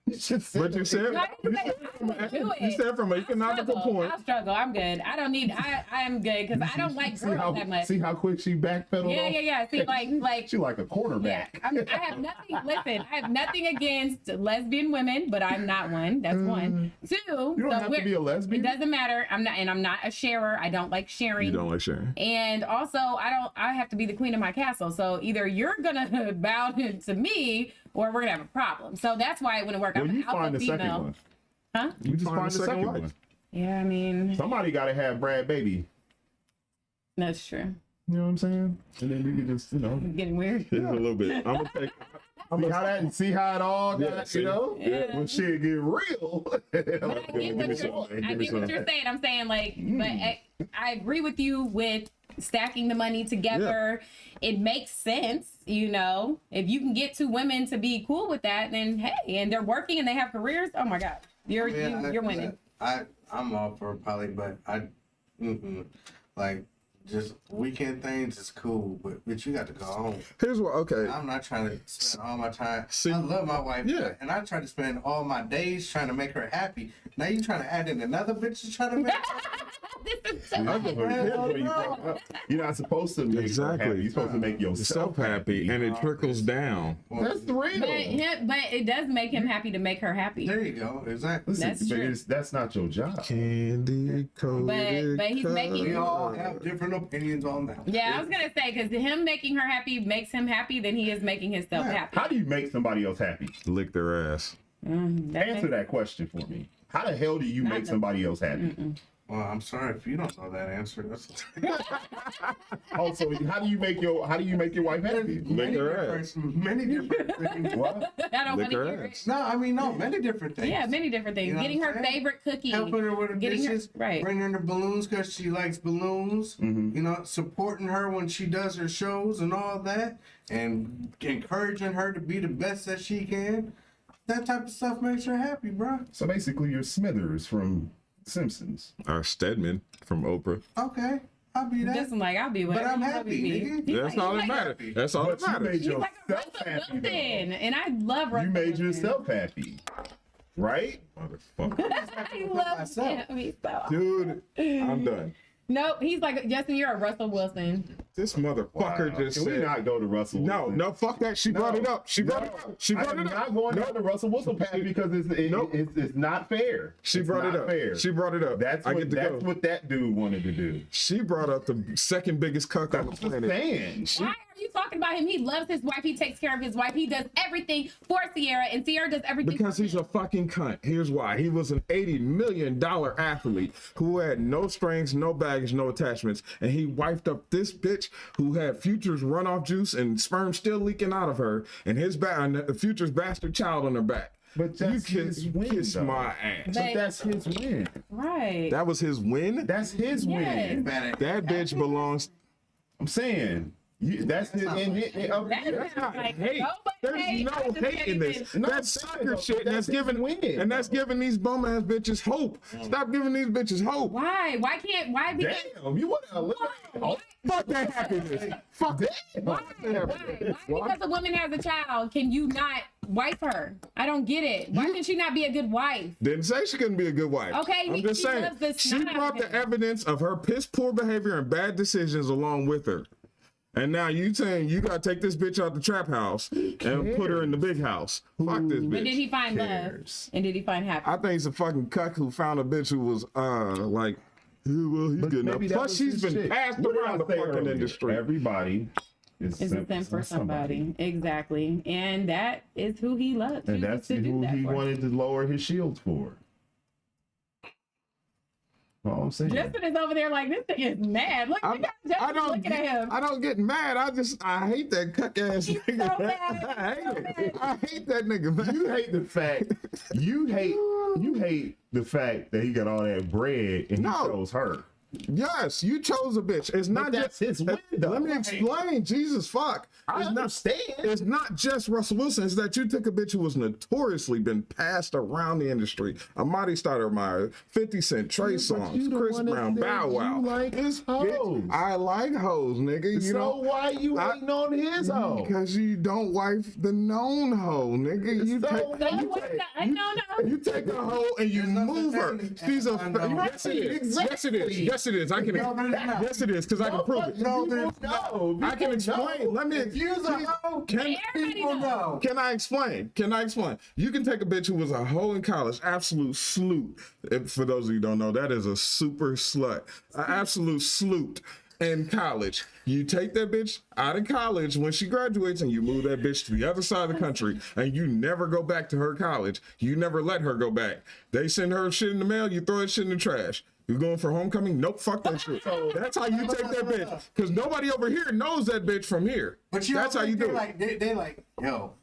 But you said I didn't say I would do it. you said from an economical point. I'll struggle. I'm good. I don't need. I'm good because I don't like girls that much. See how quick she backpedaled? Yeah. See, like. She like a Yeah, quarterback. I have nothing. Listen, I have nothing against lesbian women, but I'm not one. That's one. Two. You don't have to be a lesbian. It doesn't matter. I'm not a sharer. I don't like sharing. You don't like sharing. And also, I have to be the queen of my castle. So either you're gonna bow to me, or we're gonna have a problem. So that's why it wouldn't work. Well, I'm you an alpha find the second female. one. Huh? You just find the second one. Yeah, I mean, Somebody got to have Brad Baby. that's true. You know what I'm saying? And then you can just, It's getting weird. Yeah, a little bit. I'm gonna take. see how it all Yeah, got, see? Yeah. when shit get real. But I get what you're saying. I'm saying but I agree with you with stacking the money together. It makes sense, If you can get two women to be cool with that, then hey, and they're working and they have careers. Oh my God, you're winning. I'm all for poly, but like just weekend things is cool, but you got to go home. Here's what. Okay. I'm not trying to spend all my time. See- I love my wife, Yeah. and I try to spend all my days trying to make her happy. Now you trying to add in another bitch to try to make her This is so You're not supposed to make her Exactly. happy. You're supposed to make yourself Self happy, and it trickles down. That's the real. but it does make him happy to make her happy. There you go. Exactly. Listen, That's but true. that's not your job. Candy coated. But he's making- We all have different opinions on that. Yeah, I was gonna say because him making her happy makes him happy, then he is making himself happy. How do you make somebody else happy? Lick their ass. Answer that question for me. How the hell do you make somebody else happy? Well, I'm sorry if you don't know that answer. That's Also, how do you make your wife happy? Lick her ass. many different things. What? I don't Lick want to her hear ass. it. No, I mean many different things. Yeah, many different things. You know Getting what her I'm saying? favorite cookie. Helping her with her Getting her- dishes, right. bringing her balloons because she likes balloons. Supporting her when she does her shows and all that, and encouraging her to be the best that she can. That type of stuff makes her happy, bro. So basically, you're Smithers from Simpsons. Or Stedman from Oprah. Okay, I'll be that. Just like I'll be But whatever I'm you want happy, me to be. nigga. He's That's like- all he's that like- matters. That's all that But you matters. made He's like a yourself Russell happy. Wilson, though. and I love Russell You made Wilson. yourself happy, right? Motherfucker. I love myself. him. He's so- Dude, I'm done. Nope, he's like Justin. You're a Russell Wilson. This motherfucker just Can we said. not go to Russell? No, Wilson? no, fuck that. She brought it up. She brought it up. She brought I'm it not up. going No. down the Russell Wilson path because it's not fair. She It's brought it not up. Fair. She brought it up. That's I what get to that's go. what that dude wanted to do. She brought up the second biggest cuck on the That's what planet. I'm saying. Why are you talking about him? He loves his wife. He takes care of his wife. He does everything for Sierra, and Sierra does everything Because for he's him. a fucking cunt. Here's why. He was an $80 million athlete who had no strings, no baggage, no attachments. And he wifed up this bitch who had Future's runoff juice and sperm still leaking out of her and and Future's bastard child on her back. But that's you his can win, kiss though. my ass. But that's his win. Right. That was his win? That's his win. Bad That bitch belongs. I'm saying that's his. That's not Like, hate. nobody There's hate. I no just hate in this. can't even- That's No, sucker that's shit, and that's his giving win, and that's giving these bum ass bitches hope. Stop giving these bitches hope. Why? Why can't? Why? Because Damn, you want to eliminate? Why? Fuck that happiness. Fuck that. Why? Why? Because a woman has a child, can you not wife her? I don't get it. Why can she not be a good wife? Didn't say she couldn't be a good wife. Okay, I'm just she saying. loves the She snot out brought of the him. evidence of her piss poor behavior and bad decisions along with her. And now you saying you gotta take this bitch out the trap house and put her in the big house. Fuck this But did bitch. he find cares? love? And did he find happiness? I think he's a fucking cuck who found a bitch who was like, yeah, well, he's good enough. Maybe that Plus, was she's his been shit. passed What did I around the say fucking earlier? industry. Everybody Is a sim for somebody. Exactly. And that is who he loves. and that's who he for. wanted to lower his shields for. All I'm saying. Justin is over there like, this thing is mad. Look, I Justin don't looking at him. I don't get mad. I hate that cuck ass He's nigga. so mad. I hate He's so it. I hate that nigga, man. You hate the fact you hate the fact that he got all that bread and he No. chose her. Yes, you chose a bitch. It's not that's just his win, though. Let me explain. Jesus fuck. I understand. It's not just Russell Wilson. It's that you took a bitch who was notoriously been passed around the industry. Amadi Stoudemire, 50 Cent, Trey Songz, Chris Brown, Bow Wow. You like his hoes. I like hoes, nigga. You So know why you hating on his hoe? because you don't wife the known hoe, nigga. You So take what? So what the, no. you take a hoe and you move her. She's a yes it is. Yes it is. Yes it is. I can. Yes it is because I can prove it. No, no. I can explain. Let me. Use a hoe. Can People know. Can I explain? Can I explain? You can take a bitch who was a hoe in college, absolute sloot. For those of you who don't know, that is a super slut, an absolute sloot in college. You take that bitch out of college when she graduates and you move that bitch to the other side of the country and you never go back to her college. You never let her go back. They send her shit in the mail, you throw that shit in the trash. You going for homecoming? Nope, fuck that shit. That's how you take that bitch. Because nobody over here knows that bitch from here. But you That's know, how you do it. like, they like, yo,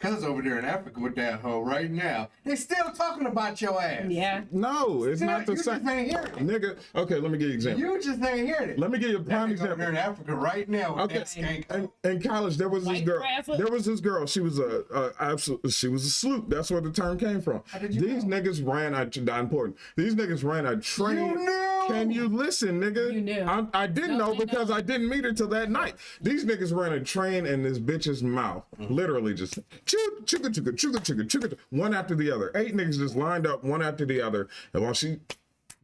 cuz over there in Africa with that hoe right now. They still talking about your ass. Yeah. No, it's not the You same. just ain't hearing it. Nigga, okay, let me give you an example. You just ain't hearing it. Let me give you a That prime nigga over there example. in Africa right now with Okay, that skank. in college there was this White girl. grass- There was this girl. She was a absolute. She was a sloop. That's where the term came from. did you These know? niggas ran. Not important. These niggas ran a train. You knew. Can you listen, nigga? You knew. I didn't No, know they because know. I didn't meet her till that night. These niggas ran a train in this bitch's mouth, literally just chugga chugga chugga chugga chugga chugga, one after the other. 8 niggas just lined up one after the other, and while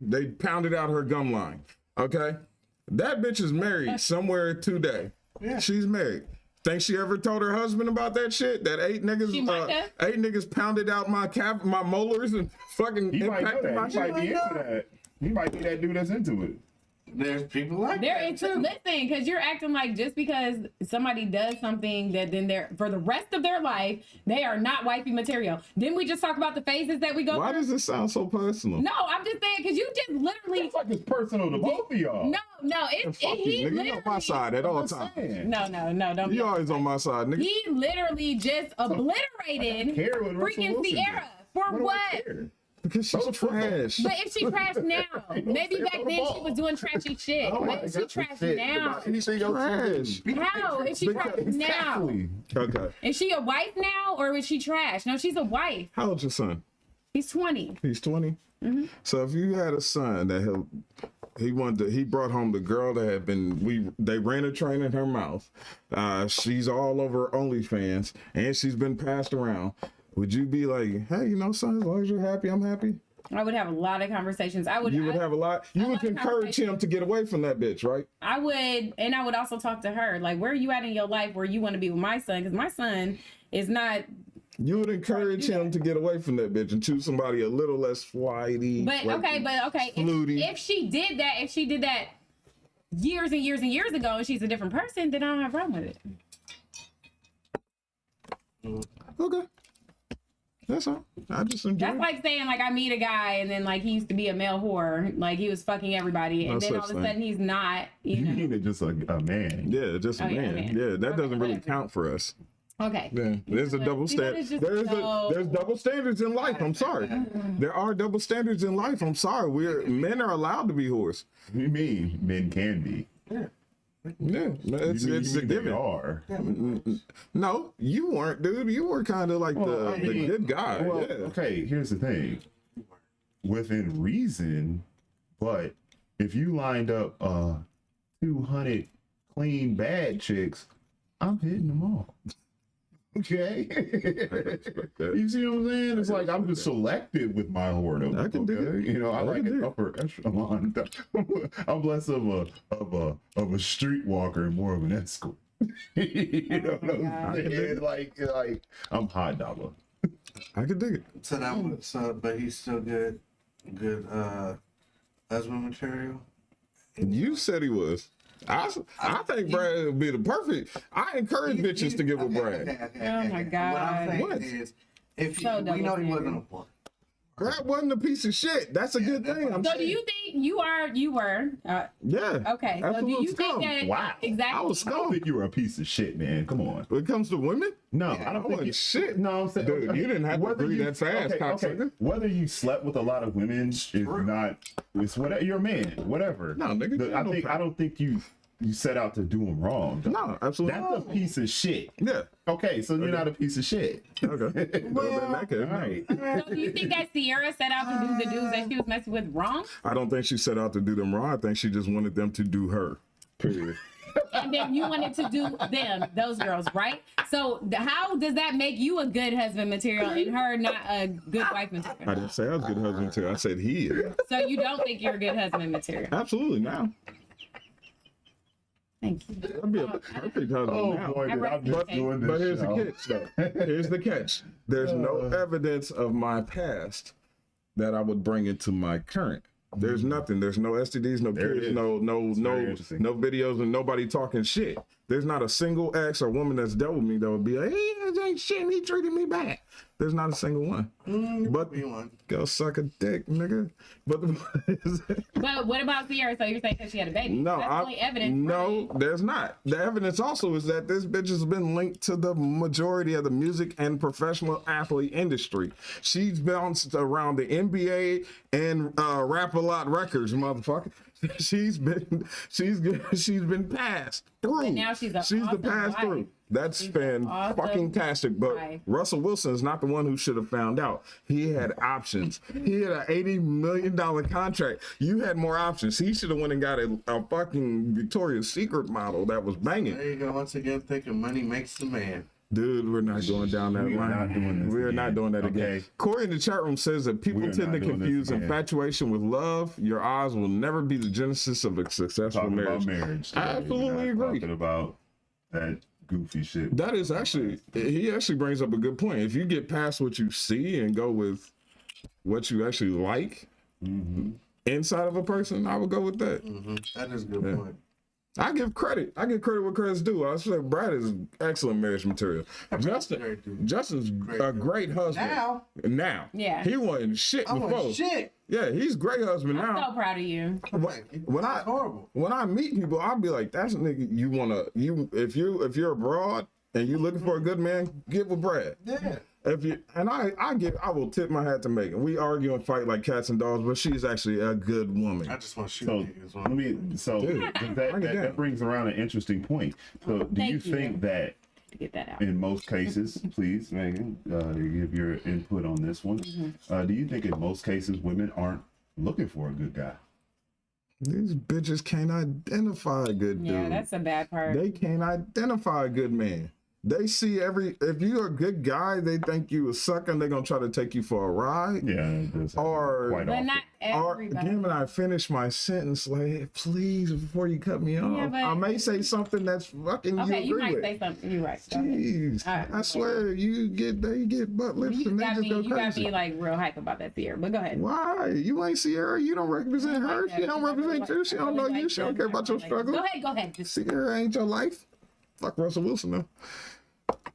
they pounded out her gum line. Okay, that bitch is married somewhere today. Yeah. She's married. Think she ever told her husband about that shit? That 8 niggas, She might have. 8 niggas pounded out my molars and fucking He might know impacted my that. He shit. might be into that. He might be that dude that's into it. There's people like There that. is listen, because you're acting like just because somebody does something that then they're for the rest of their life they are not wifey material. Didn't we just talk about the phases that we go Why through? does this sound so personal? No, I'm just saying because you just literally It's like it's personal to both of y'all. no, it's Fuck he you, nigga. You on my literally side at all I'm times. saying. no, don't be You always on my side, nigga. he literally just obliterated care what Russell freaking Wilson Sierra for do I what? care? Because she's trash. But if she trashed now, maybe stay back on the then she ball. was doing trashy shit. Oh my But if she God, trashed shit now, about anything else Trash. you do. how? If she trashed now, Exactly. Okay. is she a wife now or is she trash? No, she's a wife. How old's your son? He's 20. He's 20. So if you had a son that he brought home the girl that had they ran a train in her mouth. She's all over OnlyFans and she's been passed around. Would you be like, hey, son, as long as you're happy, I'm happy? I would have a lot of conversations. You would have a lot. You would lot of encourage him to get away from that bitch, right? I would, and I would also talk to her. Like, where are you at in your life where you want to be with my son? Because my son is not. You would encourage him to get away from that bitch and choose somebody a little less flighty. But okay. Snooty. If she did that years and years and years ago, and she's a different person, then I don't have a problem with it. Okay. That's all. I just enjoy That's it. like saying like I meet a guy and then like he used to be a male whore, like he was fucking everybody, and No then all such of a thing. sudden he's not. You You know. mean it just a man. Yeah, just a Oh, yeah, man. man. Yeah, that Okay, doesn't really whatever. count for us. Okay. Yeah, there's a double See, that standard. is just There's so- double standards in life. I'm sorry. There are double standards in life. I'm sorry. Men are allowed to be whores. What do you mean men can be? Yeah, it's You a mean they given. are. No, you weren't, dude. You were kind of like Well, I the mean, good guy. Well, yeah. okay, here's the thing. Within reason, but if you lined up 200 clean bad chicks, I'm hitting them all. Okay. You see what I'm saying? It's like I'm just selective with my whoredom. I can dig okay? it. You know, I I like can an dig it. upper echelon. I'm less of a streetwalker and more of an escort. You know what I'm saying? Like I'm hot dollar. I could dig it. So that was, but he's still good husband material. You said he was. I think Brad would be the perfect. I encourage bitches to get with Brad. Oh my God. What I'm saying What? is, if So we know he double wasn't a boy, Brad wasn't a piece of shit. That's a good thing. I'm So do saying. you think you were Yeah. okay? So do you think that Wow. exactly? I was I don't scum. think you were a piece of shit, man. Come on. When it comes to women, No, I don't think wasn't you, shit. No, I'm saying, Dude, you didn't have to whether agree you- that fast, cocksucker. Whether you slept with a lot of women is not. It's whatever. You're a man. Whatever. No, nigga, you ain't no I don't think you set out to do them wrong. Though. No, absolutely. That's a piece of shit. Yeah. Okay, so you're not a piece of shit. Okay. Well, then that case, All right. So do you think that Sierra set out to do the dudes that she was messing with wrong, I don't think she set out to do them wrong. I think she just wanted them to do her. Period. and then you wanted to do them, those girls, right? So how does that make you a good husband material and her not a good wife I material? didn't say I was a good husband too. I said he is. So you don't think you're a good husband material? Absolutely now. Thank you. I'd be a perfect husband Oh now. boy, dude, I'm just doing this. But here's the show. catch, though. Here's the catch. There's no evidence of my past that I would bring into my current. There's nothing. There's no STDs, no There it kids, is. no very interesting. no videos, and nobody talking shit. There's not a single ex or woman that's dealt with me that would be like, hey, that ain't shit, and he treated me bad. There's not a single one. But Be one. go suck a dick, nigga. But But what about Sierra? So you're saying because she had a baby? no, That's only evidence. no, there's not. The evidence also is that this bitch has been linked to the majority of the music and professional athlete industry. She's bounced around the NBA and Rap A Lot Records, motherfucker. She's been passed through. And now she's a the awesome pass wife. through. That's She's fan an awesome fucking tastic. But wife. Russell Wilson is not the one who should have found out. He had options. He had an $80 million contract. You had more options. He should have went and got a fucking Victoria's Secret model that was banging. There you go. Once again, thinking money makes the man. Dude, we're not going down that We are line. not doing this We're again. not doing that again. Okay. Corey in the chat room says that people We are tend to not doing this confuse again. infatuation with love. Your eyes will never be the genesis of a successful Talking marriage. about marriage. today. I absolutely We're not agree. Talking about that goofy shit. That is actually, he actually brings up a good point. If you get past what you see and go with what you actually like inside of a person, I would go with that. That is a good point. I give credit. I give credit where credit's due. I say Brad is excellent marriage material. Justin's a great husband. Now. Yeah. He wasn't shit I'm before. like, shit. Yeah, he's a great husband I'm now. so proud of you. When I horrible. when I meet people, I'll be like, "That's a nigga if you're abroad and you're looking for a good man, get with Brad." Yeah. I will tip my hat to Megan. We argue and fight like cats and dogs, but she's actually a good woman. I just want to shoot So you as well. let me. So Dude, that brings around an interesting point. So do you Thank you. think that To get that out. in most cases, please, Megan, give your input on this one. Do you think in most cases women aren't looking for a good guy? These bitches can't identify a good dude. Yeah, that's a bad part. They can't identify a good man. They see if you're a good guy, they think you a sucker and they're gonna try to take you for a ride. Yeah, it does happen Or- quite But often. not Or everybody. again, when I finish my sentence, like, please, before you cut me off, but- I may say something that's fucking Okay, you you agree might with. say something. You're right. Go ahead. Jeez, All right. I swear, you get butt lips You and they got just me. go You got crazy. me like real hype about that theory. But go ahead. Why? You ain't Sierra. You don't represent her. She don't represent you. She don't know you. She don't care about your struggle. Go ahead. Go ahead. Just Sierra ain't your life. Fuck Russell Wilson though.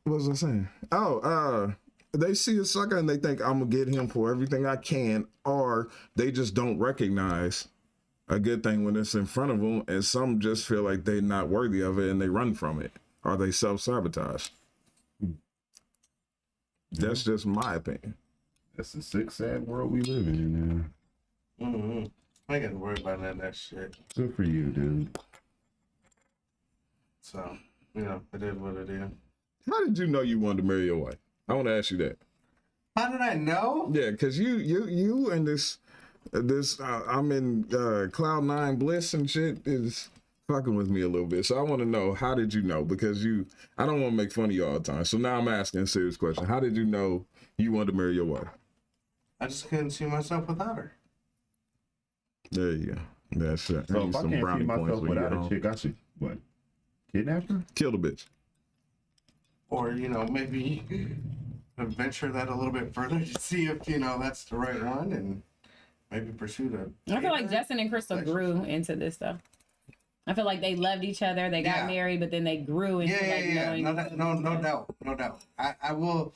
What was I saying? Oh, they see a sucker and they think I'm gonna get him for everything I can, or they just don't recognize a good thing when it's in front of them, and some just feel like they're not worthy of it and they run from it, or they self-sabotage. That's just my opinion. That's the sick, sad world we live in. I ain't got to worry about none of that shit. Good for you, dude. So, it is what it is. How did you know you wanted to marry your wife? I want to ask you that. How did I know? Yeah, because you and this I'm in cloud nine bliss and shit is fucking with me a little bit. So I want to know, how did you know? Because I don't want to make fun of you all the time. So now I'm asking a serious question. How did you know you wanted to marry your wife? I just couldn't see myself without her. There you go. That's it. So if I can't see myself when you without get a home. chick, I should what? Kidnap her? Kill the bitch. Or, maybe venture that a little bit further to see if, that's the right one and maybe pursue that. I feel like Justin and Crystal grew into this stuff. I feel like they loved each other. They got Yeah. married, but then they grew into knowing. No doubt. I will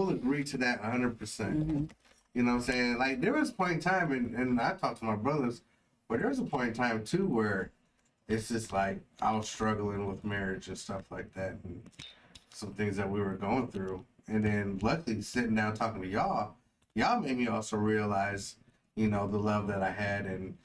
agree to that 100%. You know what I'm saying? Like, there was a point in time, and I talked to my brothers, but there was a point in time, too, where it's just like I was struggling with marriage and stuff like that, and some things that we were going through. And then, luckily, sitting down talking to y'all made me also realize, you know, the love that I had, and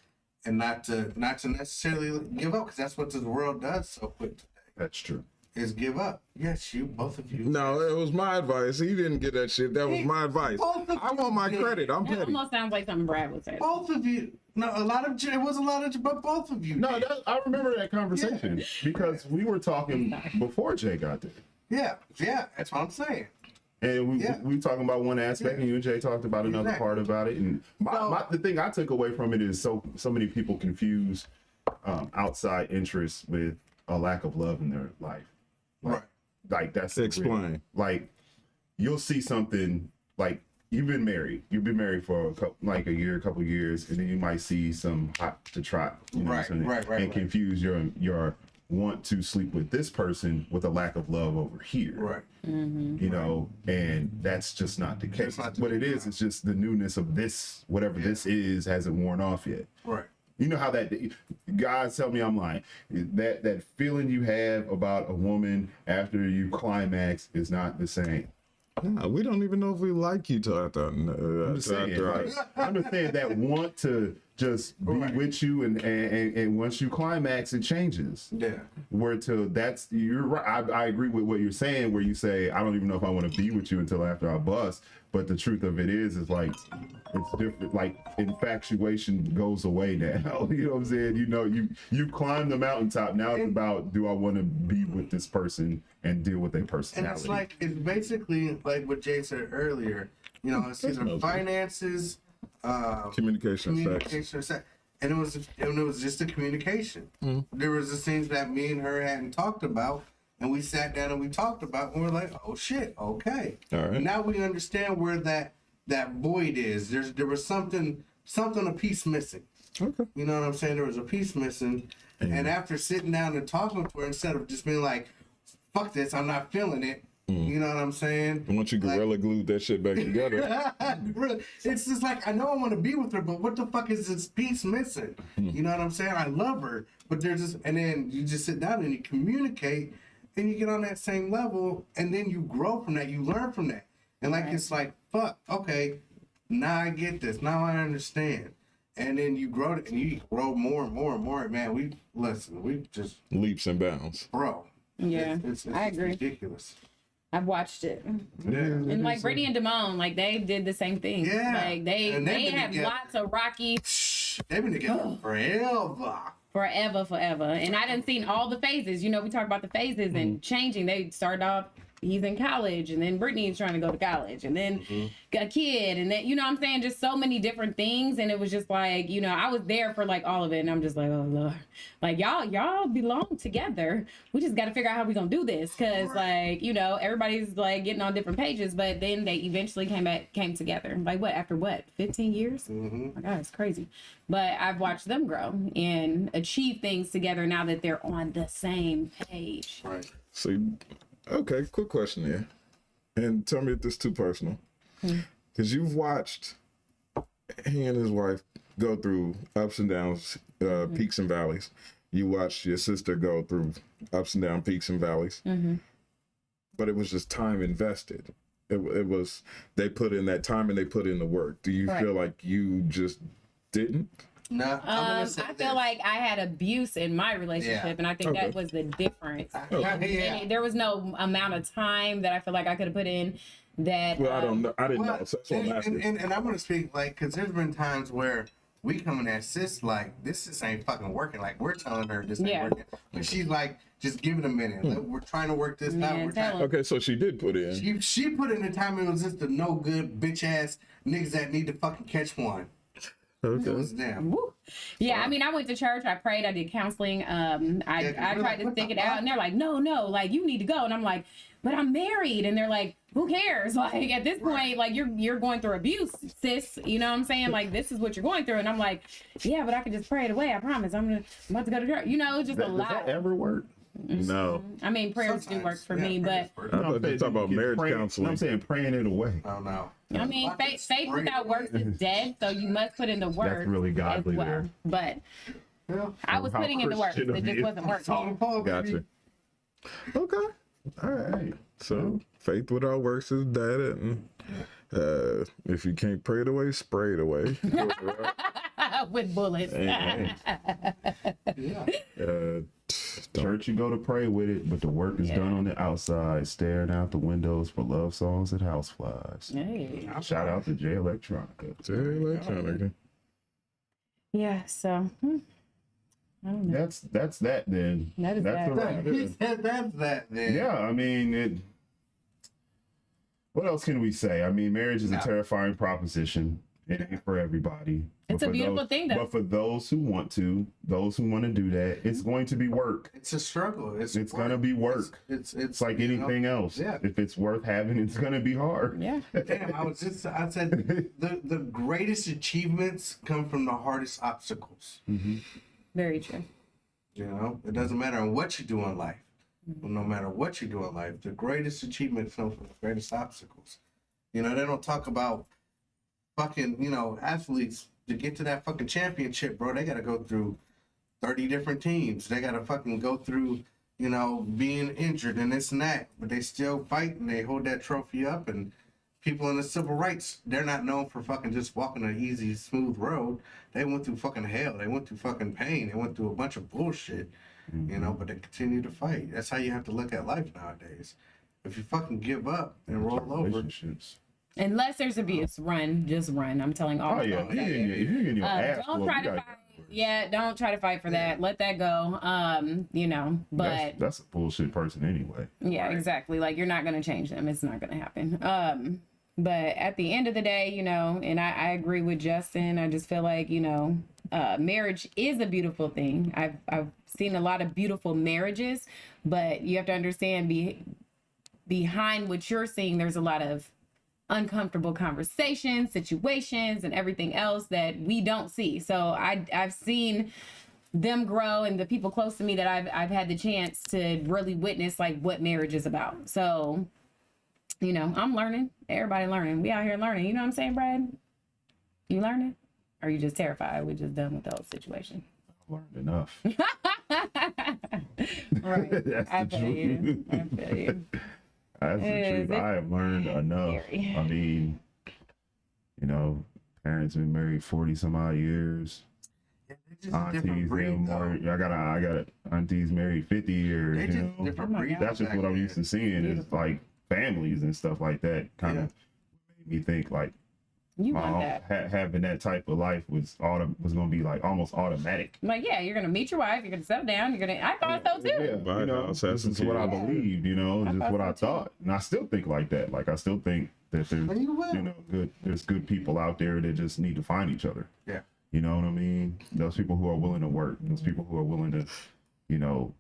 not to necessarily give up, because that's what this world does so quick today, That's true. is give up. Yes, both of you. No, it was my advice. He didn't get that shit. That was my advice. Both of I want my you credit. I'm That petty. almost sounds like something Brad would say. Both of you. No, it was a lot of, but both of you. No, I remember that conversation because we were talking before Jay got there. Yeah, that's what I'm saying. And Yeah. we talking about one aspect, and you and Jay talked about another Exactly. part about it. And the thing I took away from it is so many people confuse outside interests with a lack of love in their life. Right. Like that's Explain. Like you'll see something like you've been married for a year, a couple years, and then you might see some hot to trot, you know, Right, right, and confuse your want to sleep with this person with a lack of love over here. Right. You know, and that's just not the case. not the What it is, it's just the newness of this, whatever this is, hasn't worn off yet. Right. You know how that guys tell me I'm lying. That feeling you have about a woman after you climax is not the same. Nah, we don't even know if we like you till after. I'm just saying, like, I'm just saying that want to just be with you, and once you climax, it changes. Yeah. Where to you're right. I agree with what you're saying. Where you say I don't even know if I want to be with you until after I bust. But the truth of it is like it's different. Like infatuation goes away now. You know what I'm saying? You know, you climbed the mountaintop. Now it's about, do I want to be with this person and deal with their And personality? it's basically like what Jay said earlier. You know, it's either finances, Communication, sex. communication, or sex. And it was just a communication. There was the things that me and her hadn't talked about, and we sat down and we talked about, and we're like, oh shit, okay. All right. Now we understand where that void is. There was something a piece missing. Okay. You know what I'm saying? There was a piece missing. And after sitting down and talking to her, instead of just being like, fuck this, I'm not feeling it. You know what I'm saying? Once you gorilla glued that shit back together. Really, it's just like, I know I want to be with her, but what the fuck is this piece missing? You know what I'm saying? I love her, but there's this, and then you just sit down and you communicate, and you get on that same level, and then you grow from that, you learn from that. And like, it's like, fuck, okay, now I get this, now I understand. And then you grow, and you grow more and more and more. Man, we just, Leaps and bounds. bro. Yeah, It's I agree. ridiculous. I've watched it. Yeah. And like Brittany and Damone, like they did the same thing. Yeah. Like they And they've been have together. lots of rocky They've been together forever. forever. And I done seen all the phases. You know, we talk about the phases and changing. They started off, he's in college, and then Brittany's trying to go to college, and then got a kid, and then, you know what I'm saying, just so many different things. And it was just like, you know, I was there for like all of it, and I'm just like, oh Lord, like y'all belong together. We just got to figure out how we gonna do this, because like, you know, everybody's like getting on different pages, but then they eventually came together. Like after 15 years? Oh my God, it's crazy. But I've watched them grow and achieve things together now that they're on the same page. Right. See, okay, quick question here. And tell me if this is too personal. Because you've watched he and his wife go through ups and downs, peaks and valleys. You watched your sister go through ups and down, peaks and valleys. But it was just time invested. It was, they put in that time and they put in the work. Do you Right. feel like you just didn't? No, I'm gonna say I this. feel like I had abuse in my relationship, Yeah. and I think Okay. that was the difference. Yeah. And there was no amount of time that I feel like I could have put in that. Well, I don't know. I didn't Well, know. So that's what I'm asking. and I'm gonna speak like, because there's been times where we come in at sis like, this just ain't fucking working. Like, we're telling her this ain't Yeah. working, but she's like, just give it a minute. We're trying to work this out. Man, We're tell trying. him. Okay, so she did put in. She put in the time. It was just the no good bitch ass niggas that need to fucking catch one. It Okay. was them. Woo. Yeah, I mean, I went to church, I prayed, I did counseling. I you're tried like, to what stick the it out, fuck? and they're like, no, like you need to go, and I'm like, but I'm married, and they're like, who cares? Like at this point, like you're going through abuse, sis. You know what I'm saying? Like this is what you're going through, and I'm like, yeah, but I can just pray it away. I promise. I'm about to go to church. You know, it's just a Does lot. that ever work? No. I mean, prayers do work Sometimes, for yeah, me, prayers but work. I thought you were talking about marriage counseling. I'm saying praying it away. I don't know. I mean, Fucking faith spray without it. works is dead, so you must put in the work. really godly as well. there. But Yeah. I was How putting in the work. Christian It of just you. wasn't working. Salt Paul, Gotcha. baby. Okay. All right. So faith without works is dead. And if you can't pray it away, spray it away. With bullets. Hey, Yeah. Church, you go to pray with it, but the work is done on the outside, staring out the windows for love songs and houseflies. Hey. Shout out to Jay Electronica. Very electronic. Yeah, so I don't know. That's that then. That is that's that. a wrap. He said that's that then. Yeah, I mean it. What else can we say? I mean, marriage is a terrifying proposition. It ain't for everybody. It's But a for beautiful those- thing, though. But for those who want to do that, it's going to be work. It's a struggle. It's gonna be work. It's Like you know, anything else. Yeah. If it's worth having, it's gonna be hard. Yeah. Damn, I said the greatest achievements come from the hardest obstacles. Very true. You know, it doesn't matter what you do in life. No matter what you do in life, the greatest achievements come from the greatest obstacles. You know, they don't talk about fucking, you know, athletes to get to that fucking championship, bro. They got to go through 30 different teams. They got to fucking go through, you know, being injured and this and that. But they still fight and they hold that trophy up. And people in the civil rights, they're not known for fucking just walking an easy, smooth road. They went through fucking hell. They went through fucking pain. They went through a bunch of bullshit, you know, but they continue to fight. That's how you have to look at life nowadays. If you fucking give up and roll over, Relationships. Unless there's abuse, just run. I'm telling all Oh of yeah, them. if you're getting your ass Don't whooped, try you to gotta fight. go for it. Yeah, don't try to fight for that. Let that go. You know, but That's a bullshit person anyway. yeah, exactly. Like you're not gonna change them. It's not gonna happen. But at the end of the day, you know, and I agree with Justin. I just feel like, you know, marriage is a beautiful thing. I've seen a lot of beautiful marriages, but you have to understand behind what you're seeing, there's a lot of uncomfortable conversations, situations, and everything else that we don't see. So I've seen them grow, and the people close to me that I've had the chance to really witness like what marriage is about. So, you know, I'm learning. Everybody learning. We out here learning. You know what I'm saying, Brad? You learning? Or are you just terrified? We're just done with the whole situation. I've learned enough. Right. That's I the feel you. truth. I feel you. That's the Is truth. it I have learned enough. scary? I mean, you know, parents been married 40 some odd years. yeah, they're just a different Aunties, breed, though. I got aunties married 50 years. They're You just know, different Oh my breeds. God. that's just back what I'm then. used to seeing is Beautiful. like families and stuff like that. Kind of made me think like You my want own, that. having that type of life was gonna be like almost automatic. Like, yeah, you're gonna meet your wife, you're gonna settle down, I thought so too. Yeah, Buy you a know, house, have this some is what I kids. believed. You know, I just thought what I so, too. thought, and I still think like that. Like I still think that there's And you will. you know there's good people out there that just need to find each other. Yeah. You know what I mean? Those people who are willing to work, those people who are willing to, you know,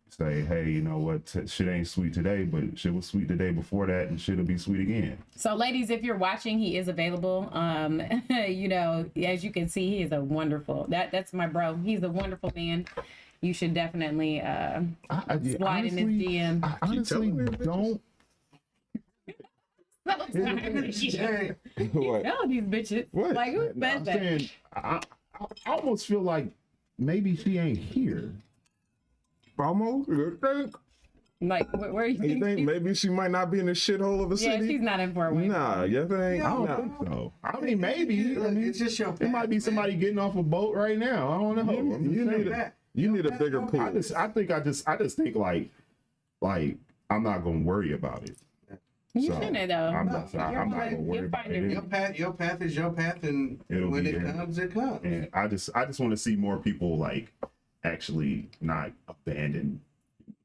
say, hey, you know what, shit ain't sweet today, but shit was sweet the day before that, and shit'll be sweet again. So, ladies, if you're watching, he is available. You know, as you can see, he is a wonderful. That's my bro. He's a wonderful man. You should definitely slide in his DM. I honestly telling me, don't. Hey, What? Hell, these bitches. What? Like, who No, said I'm that? saying, I almost feel like maybe she ain't here. Almost. You think? Like, where you You think? think maybe she might not be in the shithole of a Yeah, city? she's not in Fort Wayne. Nah, you think? I don't Nah. think so. I mean, maybe. I mean, it's just your it might be somebody getting off a boat right now. I don't know. I'm just You saying. need a, you need a bigger pool. I just think like I'm not gonna worry about it. You So, shouldn't though. I'm not gonna worry You'll about find it. Your path is your path, and It'll when be it there. comes, it comes. And I just want to see more people like actually not abandon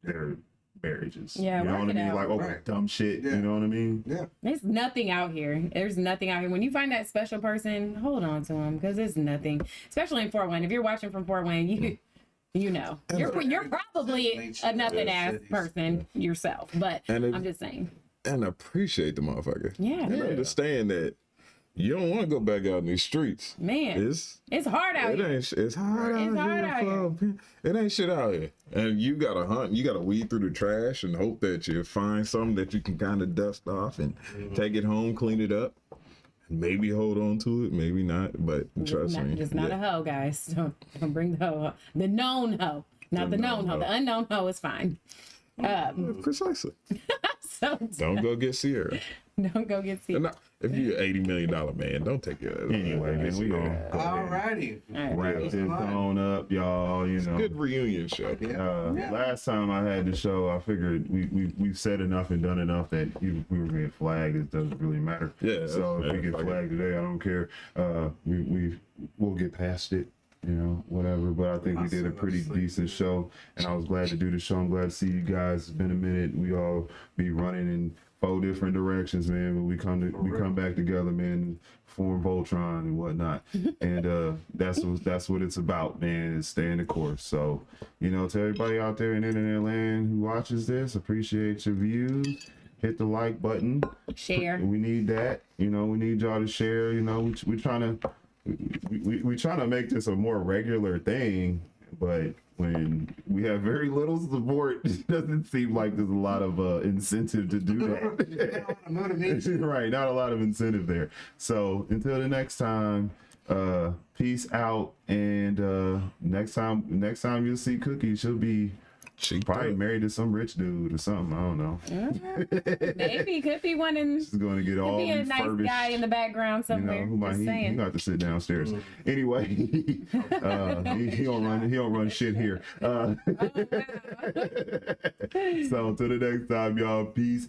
their marriages. Yeah, you know work what I it mean? out. Like over Right. dumb shit. Yeah. You know what I mean? Yeah. There's nothing out here. There's nothing out here. When you find that special person, hold on to them because it's nothing. Especially in Fort Wayne. If you're watching from Fort Wayne, you know you're probably a nothing ass person yourself. But And if- I'm just saying. And appreciate the motherfucker. Yeah. And understand that, You don't want to go back out in these streets. Man, It's hard out it here. ain't. It's hard out It's hard here. out here. It ain't shit out here. And you gotta hunt. You gotta weed through the trash and hope that you find something that you can kind of dust off and take it home, clean it up, and maybe hold on to it, maybe not. But trust me, Just not a hoe, guys. Don't bring the hoe. The known hoe, not the known hoe. The unknown hoe is fine. Precisely. So Don't go get Sierra. don't go get And sick. not- if you're an $80 million man, don't take it. Anyway, man, we gonna go ahead Alrighty. and wrap this on up, y'all. You know, Good reunion show. last time I had the show, I figured we've said enough and done enough that we were getting flagged. It doesn't really matter. Yeah, So if we yeah, get fuck it. flagged today, I don't care. We'll get past it. You know, whatever. But I think we did a pretty decent show, and I was glad to do the show. I'm glad to see you guys. It's been a minute. We all be running in 4 different directions, man. But we come back together, man, and form Voltron and whatnot. And that's what it's about, man. Is staying the course. So, you know, to everybody out there in internet land who watches this, appreciate your views. Hit the like button. Share. We need that. You know, we need y'all to share. You know, we're trying to. We trying to make this a more regular thing, but when we have very little support, it doesn't seem like there's a lot of incentive to do that. Motivation. Right, not a lot of incentive there. So until the next time, peace out. And next time you'll see Cookie, she'll be She probably married to some rich dude or something. I don't know. Maybe could be one in. She's going to get all Be a nice refurbished. guy in the background You know, somewhere. who might Just he saying. got to sit downstairs. Anyway, he don't run shit here. Oh, So till the next time, y'all. Peace.